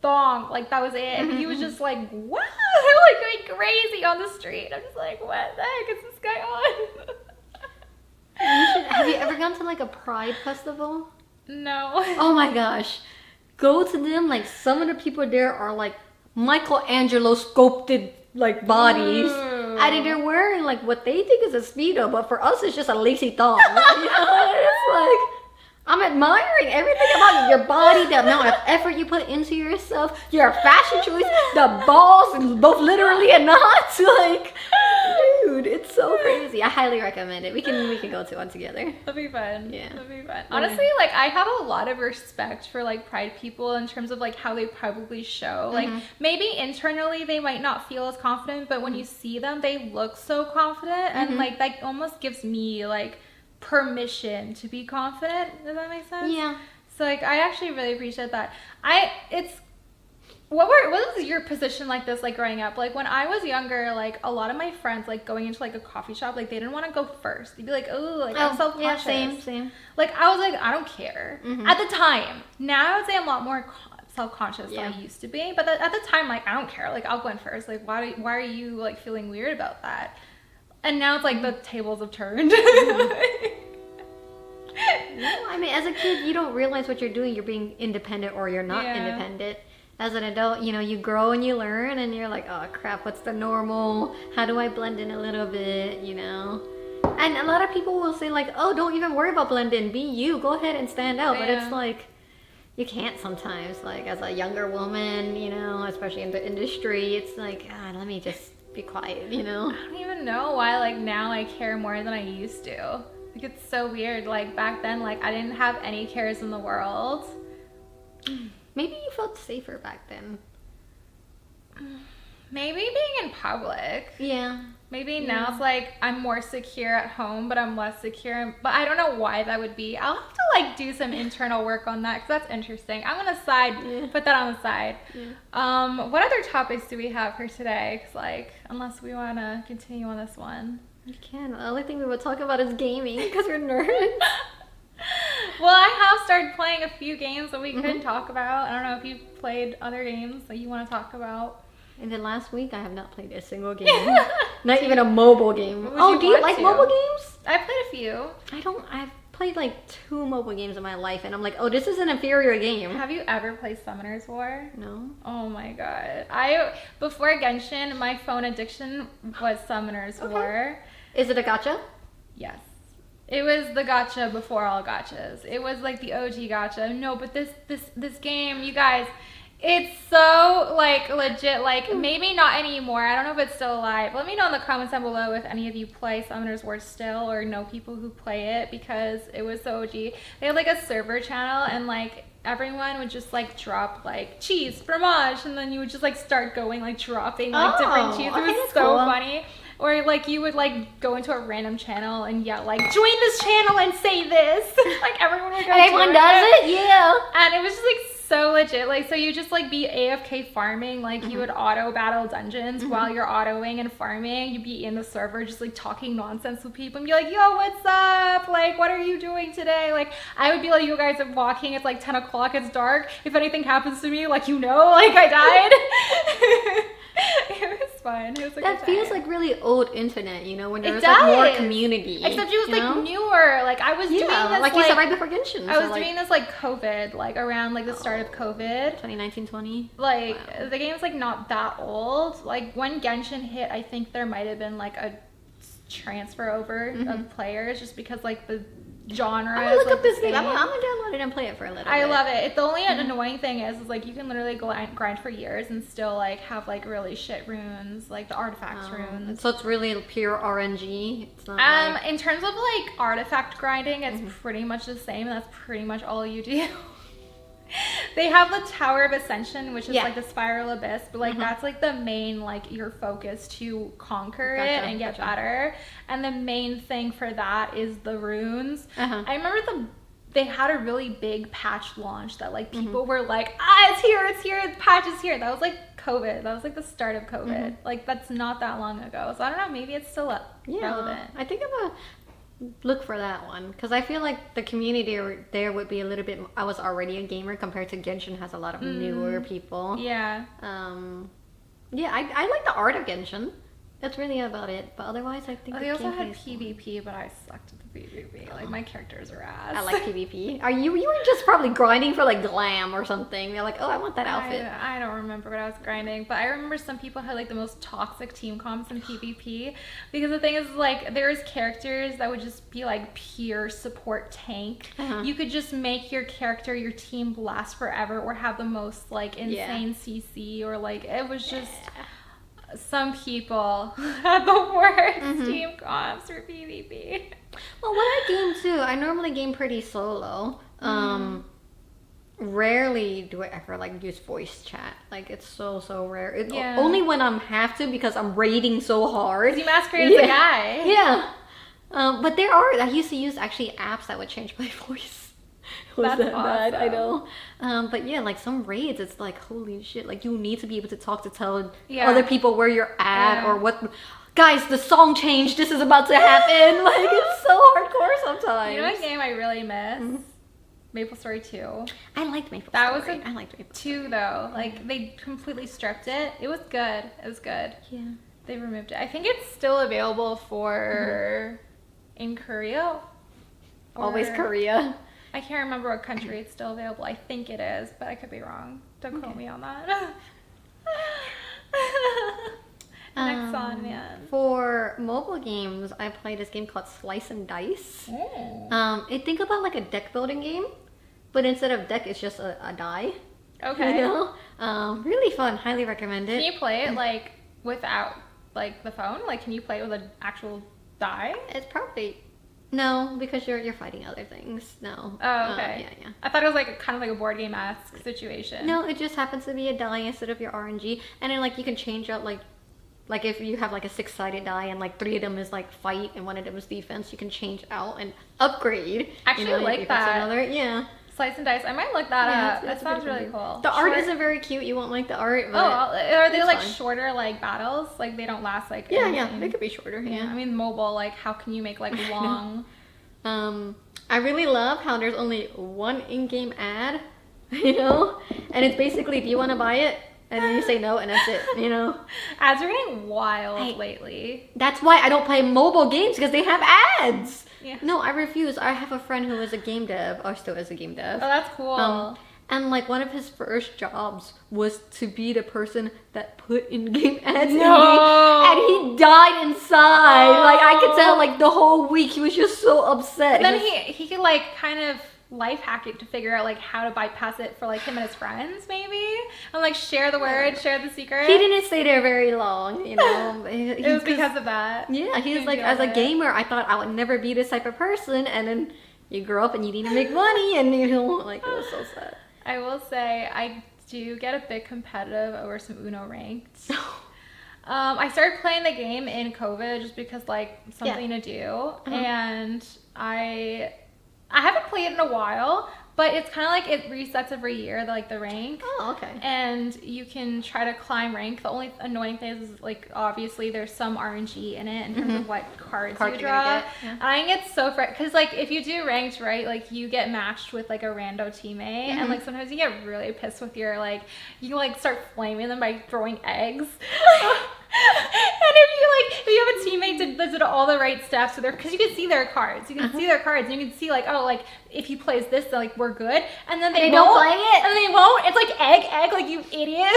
thong. Like that was it. And he was just like, what? Like going crazy on the street. I'm just like, what the heck is this guy on? Have you ever gone to like a Pride festival? No. Oh my gosh. Go to them. Like some of the people there are like Michelangelo sculpted like bodies. And they're wearing like what they think is a Speedo, but for us it's just a lacy thong. You know? It's like, I'm admiring everything about your body, the amount of effort you put into yourself, your fashion choice, the balls, both literally and not. Like, dude, it's so crazy. I highly recommend it. We can go to one together. That'd be fun. Yeah. That'd be fun. Honestly, like I have a lot of respect for like Pride people in terms of like how they publicly show. Like maybe internally they might not feel as confident, but when you see them, they look so confident, and like that almost gives me like permission to be confident. Does that make sense? Yeah. So like I actually really appreciate that. What was your position like this, like growing up? Like when I was younger, like a lot of my friends, like going into like a coffee shop, like they didn't want to go first. They'd be like, oh, like I'm self-conscious. Yeah, same. Like I was like, I don't care at the time. Now I would say I'm a lot more self-conscious than I used to be. But at the time, like I don't care. Like I'll go in first. Like why are you like feeling weird about that? And now it's like the tables have turned. No, I mean, as a kid, you don't realize what you're doing. You're being independent or you're not independent. As an adult, you know, you grow and you learn, and you're like, oh crap, what's the normal? How do I blend in a little bit, you know? And a lot of people will say like, oh, don't even worry about blend in. Be you. Go ahead and stand out. But it's like, you can't sometimes. Like as a younger woman, you know, especially in the industry, it's like, let me just be quiet, you know? I don't even know why like now I care more than I used to. Like it's so weird. Like back then, like I didn't have any cares in the world. Maybe you felt safer back then. Maybe being in public. Yeah. Maybe now it's like I'm more secure at home, but I'm less secure. But I don't know why that would be. I'll have to like do some internal work on that because that's interesting. I'm gonna put that on the side. Yeah. What other topics do we have for today? Because like, unless we want to continue on this one. We can. The only thing we would talk about is gaming because we're nerds. Well, I have started playing a few games that we could talk about. I don't know if you've played other games that you want to talk about. In the last week, I have not played a single game. Not even a mobile game. Do you like mobile games? I've played a few. I've played like 2 mobile games in my life, and I'm like, oh, this is an inferior game. Have you ever played Summoner's War? No. Oh my god. Before Genshin, my phone addiction was Summoner's War. Is it a gacha? Yes. It was the gacha before all gachas. It was like the OG gacha. No, but this game, you guys, It's so, like, legit, like, maybe not anymore. I don't know if it's still alive. Let me know in the comments down below if any of you play Summoner's War still or know people who play it, because it was so OG. They had, like, a server channel, and, like, everyone would just, like, drop, like, cheese, fromage, and then you would just, like, start going, like, dropping, like, different cheese. It was so funny. Or, like, you would, like, go into a random channel and yell, like, join this channel and say this. Like, everyone would go Everyone does it? Yeah. And it was just, like, so legit. Like, so you just, like, be AFK farming. Like, you would auto battle dungeons while you're autoing and farming. You'd be in the server just, like, talking nonsense with people and be like, yo, what's up? Like, what are you doing today? Like, I would be like, you guys are walking. It's, like, 10 o'clock. It's dark. If anything happens to me, like, you know, like, I died. It was fun. It was like that feels like really old internet, you know, when there was does. like more community. Except it was like know? Newer. Like I was doing this like you said right before Genshin. I was doing this like COVID, like around like the start of COVID. 2019, 20. Like the game's like not that old. Like when Genshin hit, I think there might have been like a transfer over of players just because like the genre. I'm gonna look up this game. I'm gonna download it and play it for a little bit. I love it. The only annoying thing is like you can literally grind for years and still like have like really shit runes, like the artifacts runes. So it's really pure RNG. It's not in terms of like artifact grinding, it's pretty much the same, and that's pretty much all you do. They have the Tower of Ascension, which is like the Spiral Abyss, but like that's like the main like your focus to conquer it and get better. And the main thing for that is the runes. I remember they had a really big patch launch that like people were like, it's here, the patch is here. That was like COVID. That was like the start of COVID. Like that's not that long ago. So I don't know, maybe it's still relevant. I think I'm gonna look for that one because I feel like the community there would be a little bit. I was already a gamer compared to Genshin has a lot of newer people. Yeah. I like the art of Genshin. That's really about it. But otherwise, I think they also had PvP, but I sucked at the PvP. Like my characters are ass. I like PvP. You were just probably grinding for like glam or something. You're like, oh, I want that outfit. I don't remember what I was grinding, but I remember some people had like the most toxic team comps in PvP because the thing is like there's characters that would just be like pure support tank. You could just make your character, your team last forever or have the most like insane CC or like it was just. Some people had the worst team comps for PvP. Well, when I game too, I normally game pretty solo. Rarely do I ever like use voice chat. Like it's so rare. Only when I'm have to because I'm raiding so hard. Because you masquerade as a guy. Yeah. But I used to use actually apps that would change my voice. That's that awesome. Bad? I know. But yeah, like some raids, it's like, holy shit. Like you need to be able to talk to tell other people where you're at or what. Guys, the song changed. This is about to happen. Like it's so hardcore sometimes. You know what game I really miss? MapleStory 2. I liked MapleStory. I liked MapleStory 2 though. Like they completely stripped it. It was good. Yeah. They removed it. I think it's still available for in Korea. Always Korea. I can't remember what country it's still available. I think it is, but I could be wrong. Don't quote me on that. Next on, man. For mobile games, I played this game called Slice and Dice. Think about like a deck building game, but instead of deck, it's just a die. Okay. You know? Really fun. Highly recommend it. Can you play it like without like the phone? Like, can you play it with an actual die? It's probably. No, because you're fighting other things. No. Oh, okay. Yeah. I thought it was like kind of like a board game-esque situation. No, it just happens to be a die instead of your RNG, and then like you can change out like if you have like a 6-sided die and like 3 of them is like fight and 1 of them is defense, you can change out and upgrade. Actually, I like that. Yeah. Slice and Dice. I might look that up. That sounds really cool. The art isn't very cute. You won't like the art. Oh, are they like shorter like battles? Like they don't last like. Yeah. They could be shorter. Yeah. I mean, mobile. Like, how can you make like long? I really love how there's only 1 in-game ad, you know, and it's basically, do you want to buy it? And then you say no, and that's it, you know. Ads are getting wild lately. That's why I don't play mobile games, because they have ads. Yeah. No, I refuse. I have a friend who is a game dev, or still is a game dev. Oh, that's cool. And like one of his first jobs was to be the person that put in-game ads no. and he died inside. Like I could tell like the whole week he was just so upset. But then he could like kind of life hacking to figure out like how to bypass it for like him and his friends maybe, and like share the word, share the secret. He didn't stay there very long, you know. It was because of that. Yeah, he was like, as a gamer, I thought I would never be this type of person, and then you grow up and you need to make money, and you know, like, it was so sad. I will say I do get a bit competitive over some Uno ranked. I started playing the game in COVID just because like something to do, and I haven't played it in a while, but it's kind of like it resets every year, like the rank. Oh, okay. And you can try to climb rank. The only annoying thing is like obviously there's some RNG in it in terms of what cards you draw. And I get so frustrated because like if you do ranked right, like you get matched with like a rando teammate, and like sometimes you get really pissed with your like you can like start flaming them by throwing eggs. And if you have a teammate that did all the right steps, so because you can see their cards, and you can see like, oh, like if he plays this, then like we're good, and then they don't play it, and they won't. It's like egg, like you idiot.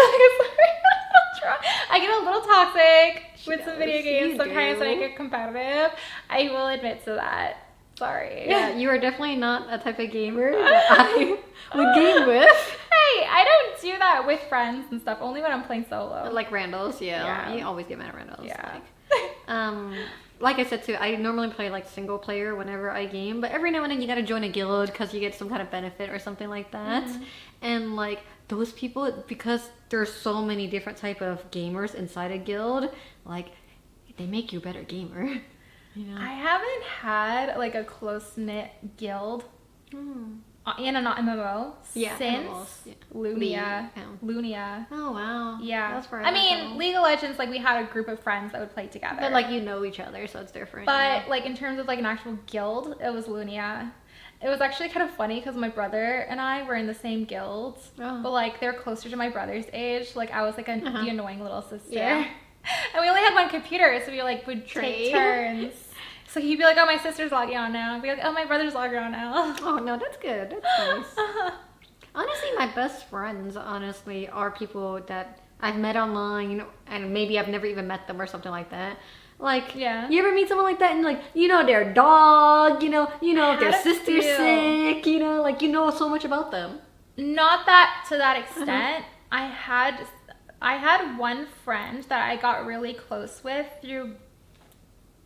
I get a little toxic with some video games sometimes, and I get competitive. I will admit to that. Sorry. Yeah, you are definitely not a type of gamer that I would game with. Hey, I don't do that with friends and stuff. Only when I'm playing solo. Like randos, yeah. You always get mad at randos. Yeah. Like I said too, I normally play like single player whenever I game, but every now and then you gotta join a guild because you get some kind of benefit or something like that. And like those people, because there's so many different type of gamers inside a guild, like they make you a better gamer. You know? I haven't had like a close-knit guild in an MMO since Lunia. Oh wow. Yeah. That's I mean, League of Legends, like we had a group of friends that would play together. But like you know each other, so it's different. But like in terms of like an actual guild, it was Lunia. It was actually kind of funny because my brother and I were in the same guild, but like they're closer to my brother's age. Like I was like the annoying little sister. Yeah. And we only had one computer, so we like would take turns. So he'd be like, oh, my sister's logging on now. I'd be like, oh, my brother's logging on now. Oh, no, that's good. That's nice. Honestly, my best friends, honestly, are people that I've met online, and maybe I've never even met them or something like that. Like, you ever meet someone like that and like, you know their dog, you know if their sister's sick, you know, like you know so much about them. Not that to that extent. I had one friend that I got really close with through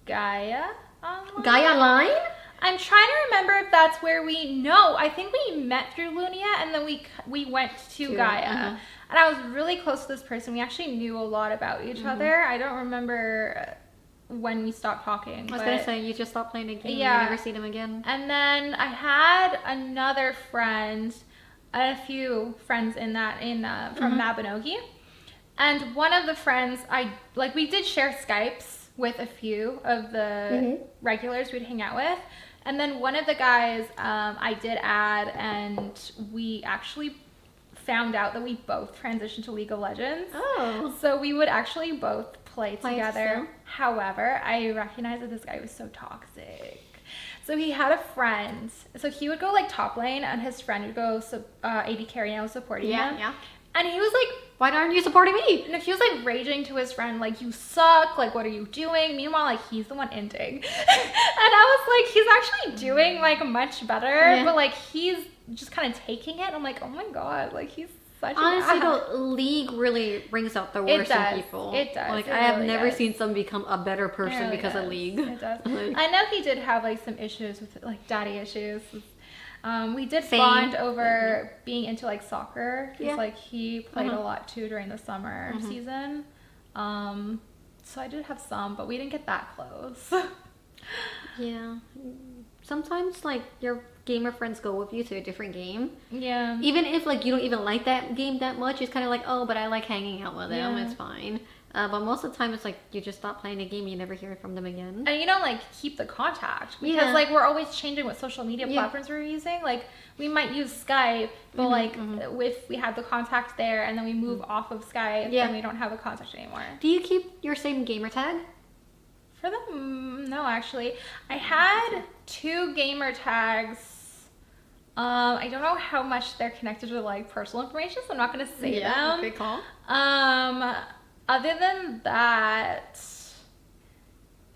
Gaia. Gaia Line? I'm trying to remember if that's where I think we met through Lunia, and then we went to Gaia. And I was really close to this person. We actually knew a lot about each other. I don't remember when we stopped talking. I was gonna say, you just stopped playing a game. Yeah. You never seen him again. And then I had another friend, and a few friends from Mabinogi. And one of the friends, we did share Skypes with a few of the regulars we'd hang out with. And then one of the guys I did add, and we actually found out that we both transitioned to League of Legends. Oh. So we would actually both play together. However, I recognized that this guy was so toxic. So he had a friend. So he would go like top lane, and his friend would go AD carry, and I was supporting him. Yeah. And he was like, why aren't you supporting me? And he was like raging to his friend, like, you suck, like, what are you doing? Meanwhile, like, he's the one ending. And I was like, he's actually doing like much better, but like he's just kind of taking it. And I'm like, oh my god, like he's such honestly though, League really brings out the worst in people. It does. Like I have never seen someone become a better person because of League. It does. I know he did have like some issues with like daddy issues. We did bond over being into like soccer. Like he played a lot too during the summer season. So I did have some, but we didn't get that close. Yeah. Sometimes like your gamer friends go with you to a different game. Yeah. Even if like you don't even like that game that much, it's kind of like, oh, but I like hanging out with them. It's fine. But most of the time, it's like you just stop playing a game, you never hear from them again. And you don't like keep the contact because like we're always changing what social media platforms we're using. Like we might use Skype, but like if we have the contact there and then we move off of Skype, then we don't have a contact anymore. Do you keep your same gamer tag? For them, no, actually. I had 2 gamer tags. I don't know how much they're connected to like personal information, so I'm not gonna say them. Good call. Other than that,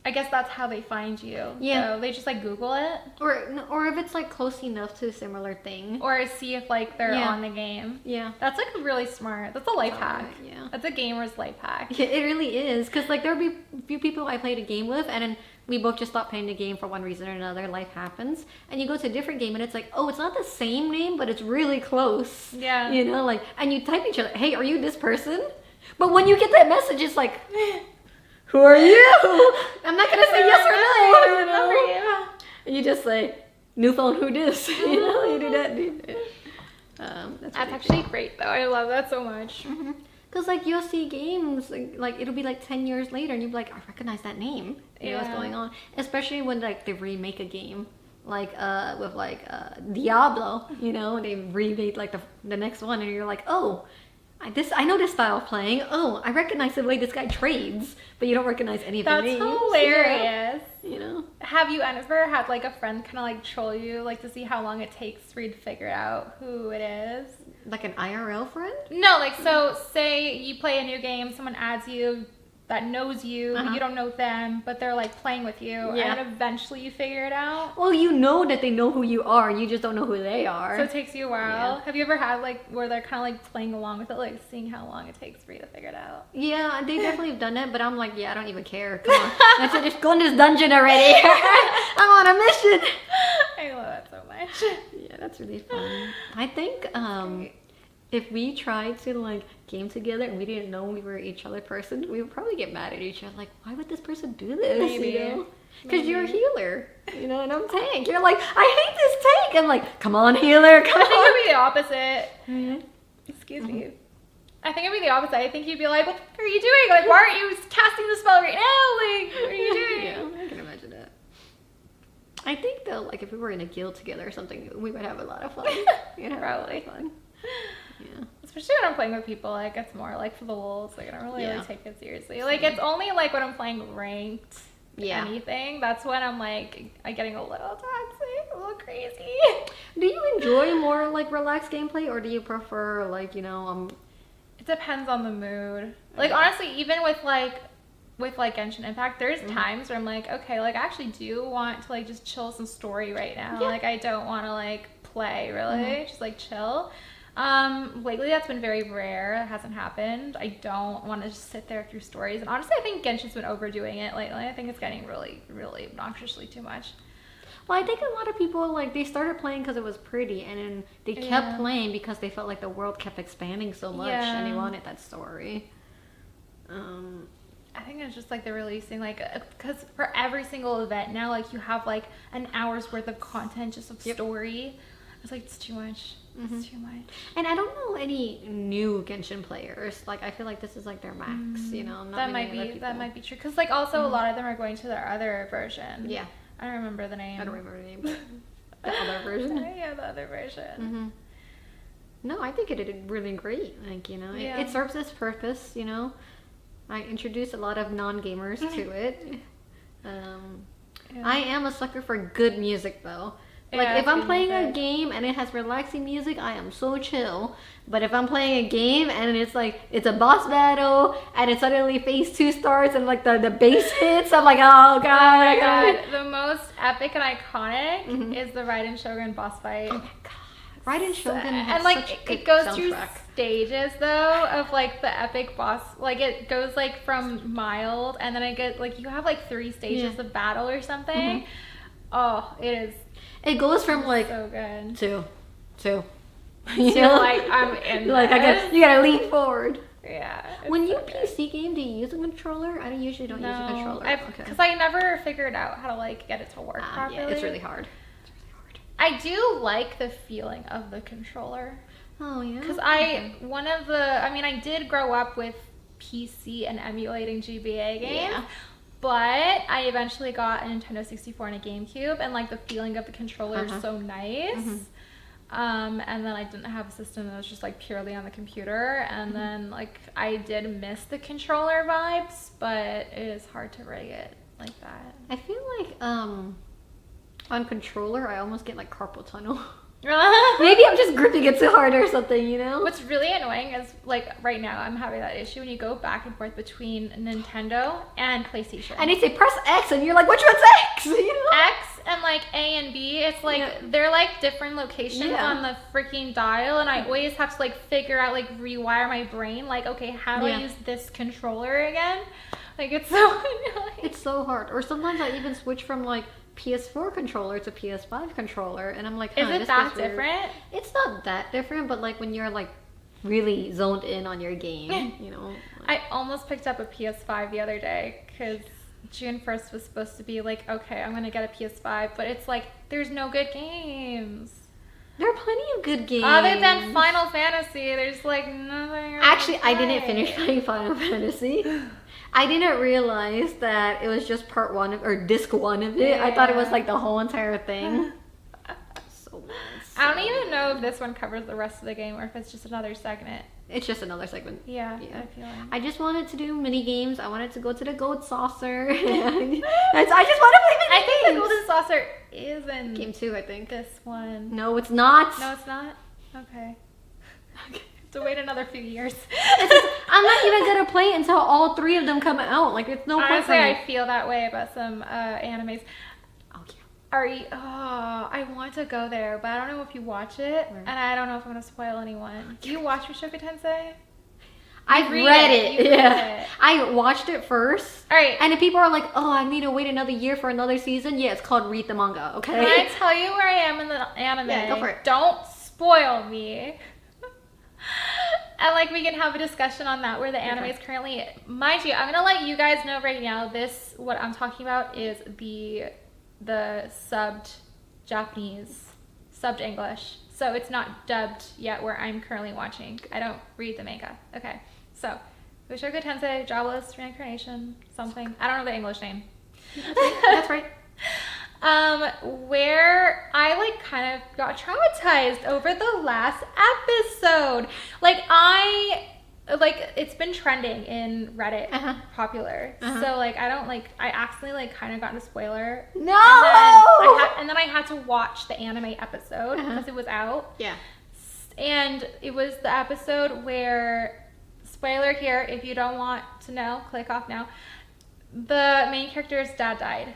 I guess that's how they find you. Yeah. So they just like Google it. Or if it's like close enough to a similar thing. Or see if like they're Yeah. on the game. Yeah. That's like really smart. That's a life hack. Yeah. That's a gamer's life hack. Yeah, it really is. Because like there'll be a few people I played a game with, and then we both just stopped playing the game for one reason or another. Life happens. And you go to a different game and it's like, oh, it's not the same name, but it's really close. Yeah. You know, like, and you type each other, hey, are you this person? But when you get that message, it's like, who are you? I'm not going to say yes or no. You know? You just say, new phone, who dis? You know, you do that. That's actually great though. I love that so much. Because like you'll see games like it'll be like 10 years later and you'll be like, I recognize that name. You know what's going on. Especially when like they remake a game. Like with like Diablo, you know, they remade like the next one and you're like, oh, I know this style of playing. Oh, I recognize the way this guy trades, but you don't recognize any of the names. That's hilarious. Yeah. You know? Have you ever had like a friend kind of like troll you, like to see how long it takes for you to figure out who it is? Like an IRL friend? No, like so say you play a new game, someone adds you that knows you, but you don't know them, but they're like playing with you, and eventually you figure it out. Well, you know that they know who you are, you just don't know who they are. So it takes you a while. Have you ever had like where they're kind of like playing along with it, like seeing how long it takes for you to figure it out? Yeah, they definitely have done that, but I'm like, yeah, I don't even care. Come on, let's just go in this dungeon already. I'm on a mission. I love that so much. Yeah, that's really fun. I think if we tried to like game together and we didn't know we were each other person, we would probably get mad at each other. Like, why would this person do this? Maybe. You know? Because you're a healer, you know, and I'm tank. You're like, I hate this tank. I'm like, come on, healer, come I think on. it'd be the opposite. Excuse me. I think it'd be the opposite. I think you'd be like, what the fuck are you doing? Like, why aren't you casting the spell right now? Like, what are you doing? Yeah, I can imagine that. I think though, like if we were in a guild together or something, we would have a lot of fun. You know, probably fun. Yeah. Especially when I'm playing with people, like it's more like for the lulz. Like I don't really like take it seriously. Like it's only like when I'm playing ranked anything. That's when I'm like getting a little toxic, a little crazy. Do you enjoy more like relaxed gameplay, or do you prefer like It depends on the mood. Like honestly, even with Genshin Impact, there's times where I'm like, okay, like I actually do want to like just chill some story right now. Yeah. Like I don't want to like play really, just like chill. Lately that's been very rare. It hasn't happened. I don't want to just sit there through stories. And honestly, I think Genshin's been overdoing it lately. I think it's getting really, really obnoxiously too much. Well, I think a lot of people like they started playing because it was pretty, and then they kept playing because they felt like the world kept expanding so much, and they wanted that story. I think it's just like they're releasing like because for every single event now, like you have like an hour's worth of content just of story. It's like it's too much. It's too much. And I don't know any new Genshin players. Like I feel like this is like their max. You know, not that many might be true. Because like also a lot of them are going to their other version. Yeah. I don't remember the name. I don't remember the name, but the other version. Yeah, the other version. No, I think it did really great. Like, you know, it serves its purpose, you know. I introduced a lot of non-gamers to it. I am a sucker for good music, though. Like, if I'm playing a game and it has relaxing music, I am so chill. But if I'm playing a game and it's like, it's a boss battle and it suddenly phase 2 starts and like the bass hits, I'm like, oh god. Oh my god. The most epic and iconic is the Raiden Shogun boss fight. Oh my god. Raiden Shogun has and like such good it goes soundtrack. through stages though of like the epic boss. Like it goes like from mild and then it gets like you have like 3 stages of battle or something. Oh, it is. It goes from like so good. Two. You know, like I'm in like you gotta lean forward. Yeah. When you PC game, do you use a controller? I usually don't use a controller. Because I never figured out how to like get it to work properly. Yeah, it's really hard. I do like the feeling of the controller. Oh yeah. Because I did grow up with PC and emulating GBA games. Yeah. But I eventually got a Nintendo 64 and a GameCube, and like the feeling of the controller is so nice. And then I didn't have a system that was just like purely on the computer, and then like I did miss the controller vibes, but it is hard to rig it like that. I feel like on controller I almost get like carpal tunnel. Maybe I'm just gripping it too hard or something, you know? What's really annoying is, like, right now I'm having that issue when you go back and forth between Nintendo and PlayStation. And they say press X, and you're like, which one's X? You know? X and like A and B, it's like they're like different locations on the freaking dial, and I always have to like figure out, like rewire my brain, like, okay, how do I use this controller again? Like, it's so annoying. It's so hard. Or sometimes I even switch from like PS4 controller to PS5 controller, and I'm like, is it that different? It's not that different, but like when you're like really zoned in on your game, you know. I almost picked up a PS5 the other day because June 1st was supposed to be like, okay, I'm gonna get a PS5, but it's like there's no good games. There are plenty of good games. Other than Final Fantasy, there's like nothing. Actually, I didn't finish playing Final Fantasy. I didn't realize that it was just part 1 or disc 1 of it. I thought it was like the whole entire thing. I don't even know if this one covers the rest of the game or if it's just another segment. It's just another segment. Yeah. I feel like. I just wanted to do mini games. I wanted to go to the Gold Saucer. I just want to play mini games. I think the Golden Saucer is in game 2, I think. This one. No, it's not. No, it's not? Okay. To wait another few years. I'm not even gonna play it until all 3 of them come out. Like, it's no point for me. Honestly, I feel that way about some animes. Oh, yeah. I want to go there, but I don't know if you watch it, and I don't know if I'm gonna spoil anyone. Do you watch Mushoku Tensei? I've read it. Yeah. I watched it first. All right. And if people are like, oh, I need to wait another year for another season, yeah, it's called read the manga, okay? Can I tell you where I am in the anime? Yeah, go for it. Don't spoil me. And like we can have a discussion on that where the anime is currently. Mind you, I'm gonna let you guys know right now. What I'm talking about is the subbed Japanese, subbed English. So it's not dubbed yet. Where I'm currently watching. I don't read the manga. Okay, so Mushoku Tensei, Jobless Reincarnation, something. I don't know the English name. That's right. Where I like kind of got traumatized over the last episode. It's been trending in Reddit, popular. So like I accidentally like kind of got in a spoiler. No. And then I had to watch the anime episode because it was out. Yeah. And it was the episode where, spoiler here, if you don't want to know, click off now. The main character's dad died.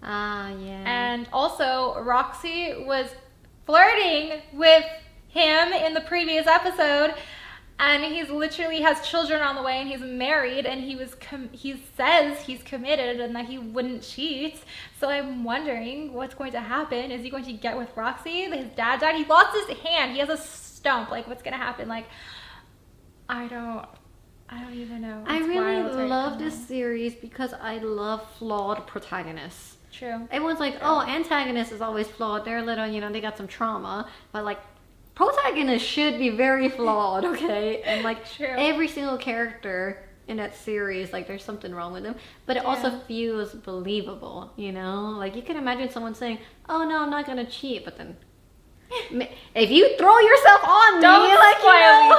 Ah, yeah. And also, Roxy was flirting with him in the previous episode, and he's literally has children on the way, and he's married, and he says he's committed and that he wouldn't cheat. So I'm wondering what's going to happen. Is he going to get with Roxy? His dad died. He lost his hand. He has a stump. Like, what's going to happen? Like, I don't even know. I really love this series because I love flawed protagonists. True. Everyone's like, oh, antagonist is always flawed. They're a little, they got some trauma. But like, protagonists should be very flawed, okay? And like, every single character in that series, like, there's something wrong with them. But it also feels believable, Like, you can imagine someone saying, oh no, I'm not gonna cheat. But then, if you throw yourself on me, don't spoil me.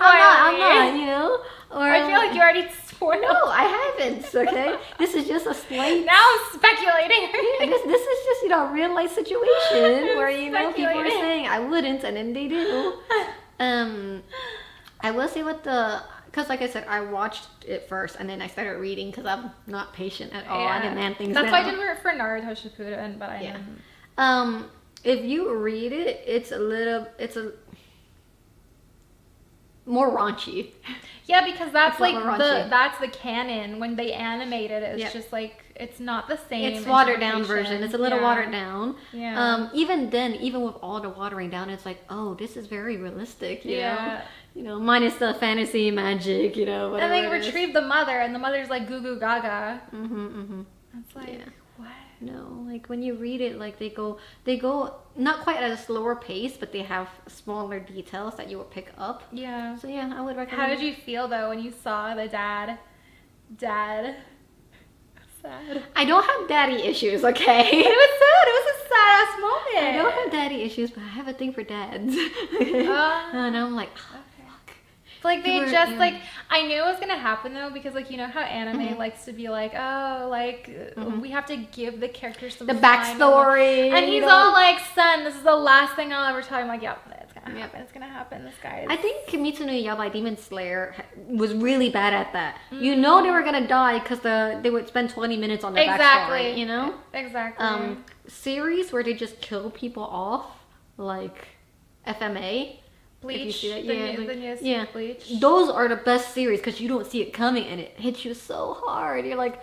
I'm not, Or I feel like you already spoiled. No, I haven't, okay? This is just a slight... Now I'm speculating. This is just, real life situation where, people are saying, I wouldn't, and then they do. I will say because like I said, I watched it first, and then I started reading because I'm not patient at all. I demand things That's now. why I did it for Naruto Shippuden, but I didn't. If you read it, it's a more raunchy. Yeah, because that's like that's the canon. When they animate it, it's just like it's not the same. It's watered down version. It's a little watered down. Yeah. Even then, even with all the watering down, it's like, oh, this is very realistic. You know, minus the fantasy magic. Whatever. And they retrieve the mother, and the mother's like goo goo gaga. It's like what? No, like when you read it, like they go not quite at a slower pace, but they have smaller details that you will pick up. Yeah. So yeah, I would recommend. How did you feel though when you saw the dad? Sad. I don't have daddy issues, okay? It was sad. It was a sad ass moment. I don't have daddy issues, but I have a thing for dads. And I'm like, oh, fuck. Like they just like I knew it was gonna happen though because like you know how anime likes to be like oh like we have to give the characters some the backstory and he's all like son this is the last thing I'll ever tell you. I'm like yep it's gonna happen it's gonna happen this guy. I think Kimetsu no Yaiba Demon Slayer was really bad at that. You know they were gonna die because they would spend 20 minutes on their backstory. You know exactly. Series where they just kill people off like FMA. Bleach, the newest Bleach. Those are the best series because you don't see it coming and it hits you so hard. You're like,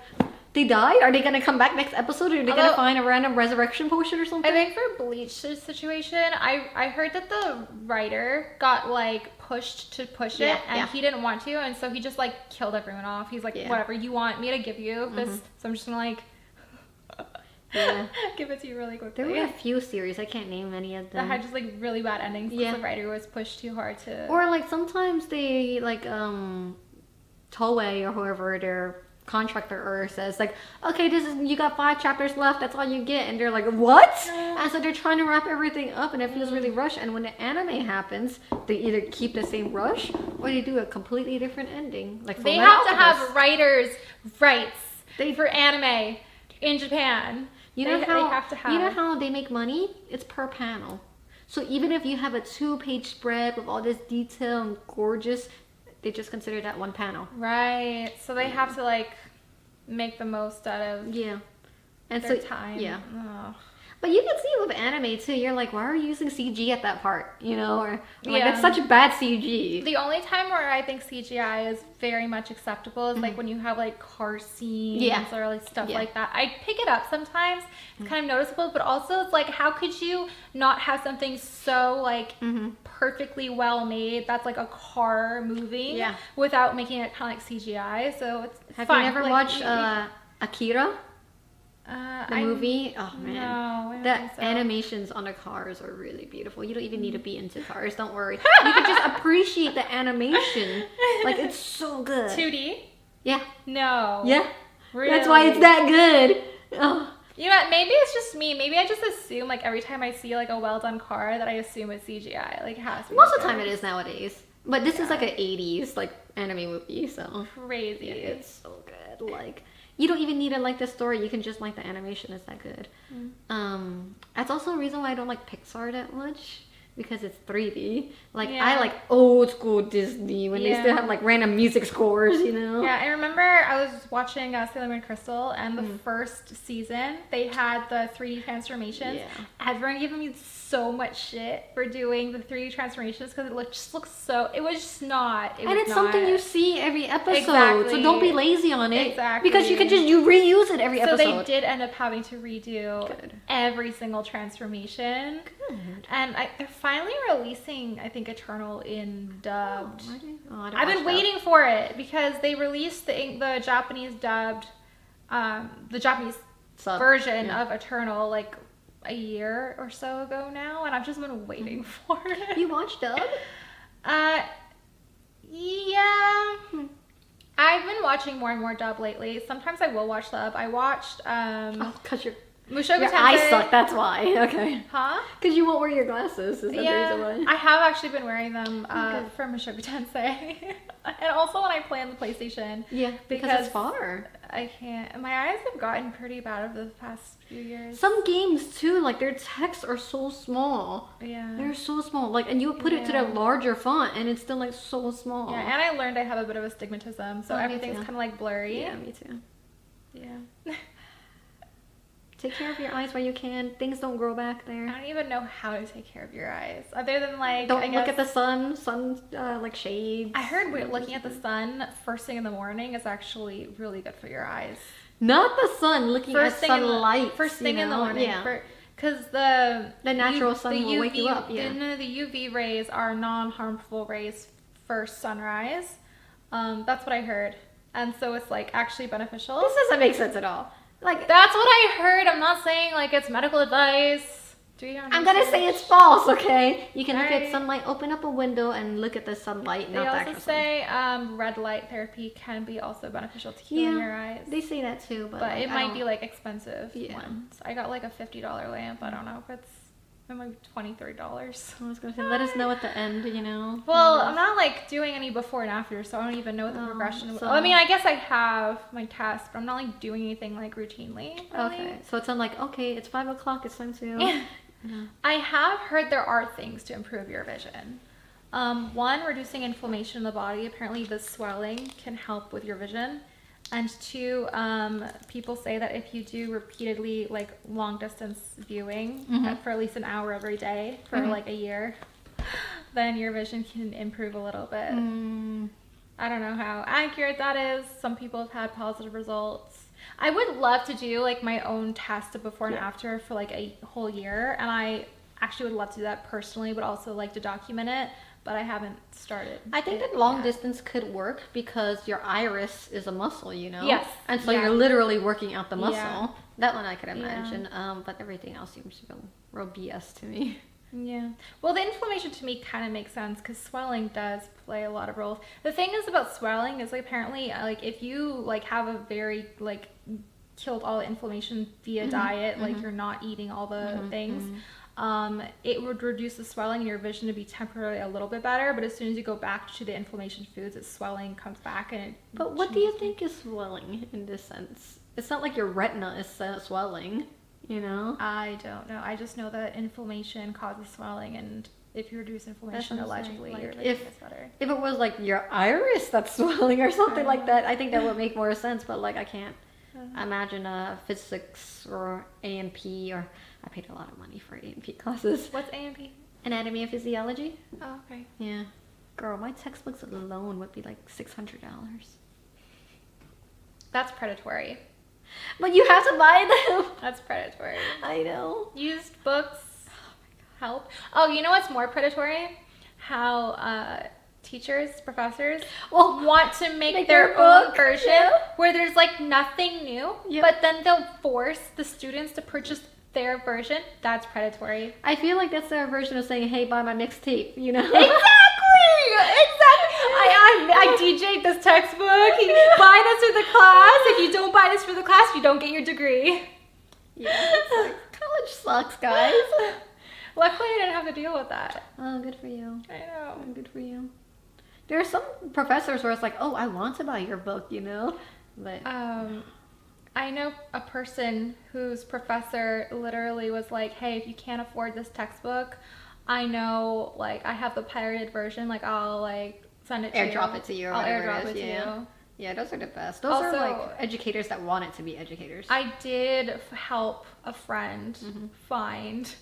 they died? Are they gonna come back next episode? Or are they gonna find a random resurrection potion or something? I think for Bleach's situation, I heard that the writer got like pushed to push it and he didn't want to, and so he just like killed everyone off. He's like, whatever you want me to give you this, so I'm just gonna like. Give it to you really quickly. There were a few series, I can't name any of them. That had just like really bad endings because the writer was pushed too hard to... Or like sometimes they like, Toei or whoever their contractor says like, okay, you got 5 chapters left, that's all you get. And they're like, what? And so they're trying to wrap everything up and it feels really rushed. And when the anime happens, they either keep the same rush or they do a completely different ending. Like they have to have writers' rights for anime in Japan. They have to have. You know how they make money? It's per panel. So even if you have a 2-page spread with all this detail and gorgeous, they just consider that one panel. Right. So they have to like make the most out of and their time. Yeah. Oh. But you can see with anime too. You're like, why are you using CG at that part? You know, or like that's such bad CG. The only time where I think CGI is very much acceptable is like when you have like car scenes or like stuff like that. I pick it up sometimes. It's kind of noticeable, but also it's like, how could you not have something so like perfectly well made that's like a car moving without making it kind of like CGI? So it's have fine. You ever watched Akira? The movie? Oh man. No, I don't the think so. Animations on the cars are really beautiful. You don't even need to be into cars, don't worry. You can just appreciate the animation. Like it's so good. 2D? Yeah. No. Yeah. Really? That's why it's that good. Oh. You know what, maybe it's just me. Maybe I just assume like every time I see like a well done car that I assume it's CGI. Like it has to be. Most of the time it is nowadays. But this is like an 80s like anime movie, so crazy. Yeah, it's so good. Like you don't even need to like the story. You can just like the animation. It's that good. That's also a reason why I don't like Pixar that much. Because it's 3D. Like, I like old school Disney when they still have like random music scores, you know? Yeah, I remember I was watching Sailor Moon Crystal and the first season, they had the 3D transformations. Yeah. Everyone gave me so much shit for doing the 3D transformations because it just looks so, it was just not. And it's something you see every episode. So don't be lazy on it. Exactly. Because you can just, you reuse it every episode. So they did end up having to redo every single transformation. Good. And they're finally releasing, I think, Eternal in dubbed. I've been waiting for it because they released the Japanese dubbed, the Japanese version of Eternal like a year or so ago now, and I've just been waiting for it. You watched dub? Yeah. I've been watching more and more dub lately. Sometimes I will watch dub. I watched because Mushoku your Tensei. eyes suck, that's why. Okay. Huh? Because you won't wear your glasses. Is that the reason why? I have actually been wearing them for Mushoku Tensei. And also when I play on the PlayStation. Yeah, because it's far. I can't. My eyes have gotten pretty bad over the past few years. Some games too, like their texts are so small. Yeah. They're so small. Like, and you put it to the larger font and it's still like so small. Yeah, and I learned I have a bit of astigmatism, so everything's kind of like blurry. Yeah, me too. Yeah. Take care of your eyes while you can. Things don't grow back there. I don't even know how to take care of your eyes. Other than like... Don't look at the sun. Sun, like shades. I heard looking at the sun first thing in the morning is actually really good for your eyes. Not the sun. Looking at sunlight. First thing in the morning. Yeah. Because the natural sun will wake you up. Yeah. The UV rays are non-harmful rays for sunrise. That's what I heard. And so it's like actually beneficial. This doesn't make sense at all. Like, that's what I heard. I'm not saying like it's medical advice. I'm gonna say it's false, okay? You can look at sunlight, open up a window and look at the sunlight, not the actual sun. They also say red light therapy can be also beneficial to healing your eyes. They say that too, but like, it might be like expensive ones. I got like a $50 lamp. I don't know if it's... It might be $20, $30. I was gonna say, let us know at the end, you know. Well, I'm not like doing any before and after, so I don't even know what the progression. So- I mean, I guess I have my test, but I'm not like doing anything like routinely. Really. Okay, so it's not like, okay, it's 5 o'clock, it's time to. I have heard there are things to improve your vision. One, reducing inflammation in the body. Apparently, the swelling can help with your vision. And two, people say that if you do repeatedly like long distance viewing for at least an hour every day for like a year, then your vision can improve a little bit. I don't know how accurate that is. Some people have had positive results. I would love to do like my own test of before and after for like a whole year, and I actually would love to do that personally, but also like to document it, but I haven't started. I think that long distance could work because your iris is a muscle, you know? Yes. And so you're literally working out the muscle. Yeah. That one I could imagine. But everything else seems real BS to me. Yeah. Well, the inflammation to me kind of makes sense because swelling does play a lot of roles. The thing is about swelling is like apparently like if you like have a very like killed all the inflammation via diet, like you're not eating all the things, it would reduce the swelling and your vision to be temporarily a little bit better. But as soon as you go back to the inflammation foods, its swelling comes back and it. But what do you think is swelling in this sense? It's not like your retina is swelling. You know? I don't know. I just know that inflammation causes swelling, and if you reduce inflammation, allegedly, like, your vision gets better. If it was like your iris that's swelling or something like that, I think that would make more sense. But like, I can't imagine physics or A&P, or I paid a lot of money for A&P classes. What's A&P? Anatomy and physiology. Oh, okay. Yeah. Girl, my textbooks alone would be like $600. That's predatory. But you have to buy them. That's predatory. I know. Used books help. Oh, you know what's more predatory? How teachers, professors want to make their own version where there's like nothing new, but then they'll force the students to purchase their version. That's predatory. I feel like that's their version of saying, hey, buy my mixtape, you know? Exactly! I DJ'd this textbook. Buy this for the class. If you don't buy this for the class, you don't get your degree. Yeah, it's like, college sucks, guys. Luckily, I didn't have to deal with that. Oh, good for you. I know. Good for you. There are some professors where it's like, oh, I want to buy your book, you know? But I know a person whose professor literally was like, hey, if you can't afford this textbook, I know, like, I have the pirated version. Like, I'll, like, send it to you. Airdrop it to you or I'll whatever airdrop it is. it to you. Yeah, those are the best. Those are, like, educators that want it to be educators. I did help a friend find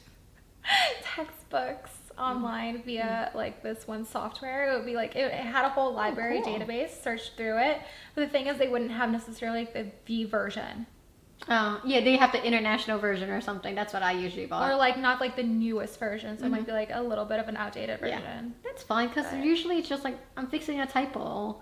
textbooks online via, like, this one software. It would be, like, it had a whole library database, searched through it. But the thing is, they wouldn't have necessarily like, the V version. Yeah, they have the international version or something. That's what I usually bought. Or like not like the newest version, so it might be like a little bit of an outdated version. Yeah, that's fine because usually it's just like I'm fixing a typo,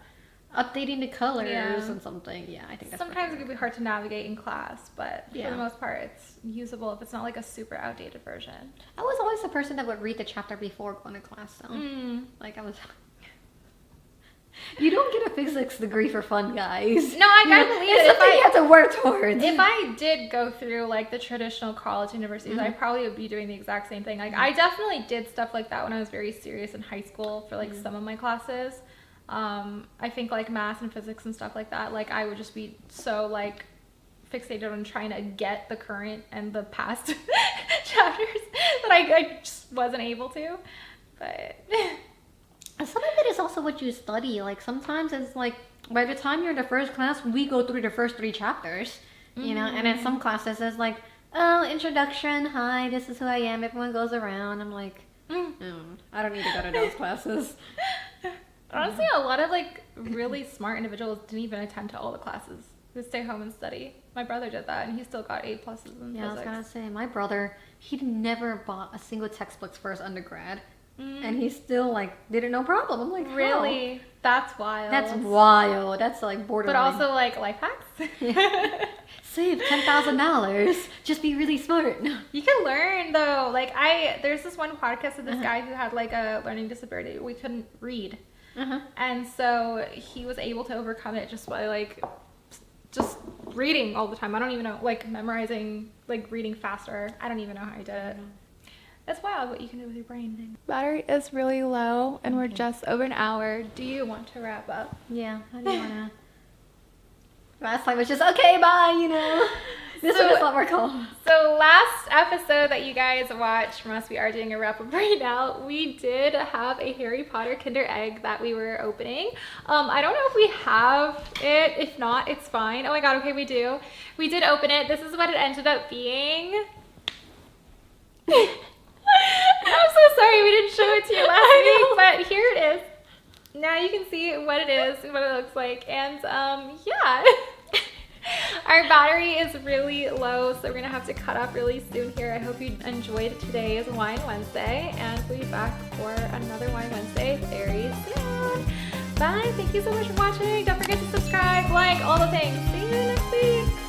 updating the colors and something. Yeah, I think that's sometimes it can be hard to navigate in class, but for the most part, it's usable if it's not like a super outdated version. I was always the person that would read the chapter before going to class, though. Like I was. You don't get a physics degree for fun, guys. No, I gotta believe it. It's something you have to work towards. If I did go through like the traditional college universities, I probably would be doing the exact same thing. Like I definitely did stuff like that when I was very serious in high school for like some of my classes. I think like math and physics and stuff like that, like I would just be so like fixated on trying to get the current and the past chapters that I just wasn't able to. But some of it is also what you study. Like sometimes it's like by the time you're in the first class, we go through the first 3 chapters, you know, and in some classes it's like, oh, introduction, hi, this is who I am, everyone goes around. I'm like, I don't need to go to those classes. Honestly, a lot of like really smart individuals didn't even attend to all the classes. They stay home and study. My brother did that, and he still got A+ in physics. Yeah, I was gonna say, my brother, he never bought a single textbook for his undergrad. And he still like did it no problem. I'm like, really? How? That's wild. That's wild. That's like borderline. But also like life hacks. Save $10,000. Just be really smart. You can learn though. Like there's this one podcast of this guy who had like a learning disability. We couldn't read, and so he was able to overcome it just by like just reading all the time. I don't even know, like memorizing, like reading faster. I don't even know how he did it. It's wild what you can do with your brain. Battery is really low and we're just over an hour. Do you want to wrap up? Yeah, how do you wanna? Last time was just okay, bye, you know. This one is a lot more calm. So last episode that you guys watched from us, we are doing a wrap up right now. We did have a Harry Potter Kinder Egg that we were opening. I don't know if we have it. If not, it's fine. Oh my god, okay, we do. We did open it. This is what it ended up being. I'm so sorry we didn't show it to you last week, but here it is. Now you can see what it is and what it looks like. And yeah. Our battery is really low, so we're gonna have to cut up really soon here. I hope you enjoyed today's Wine Wednesday, and we'll be back for another Wine Wednesday very soon. Bye, thank you so much for watching. Don't forget to subscribe, like, all the things. See you next week.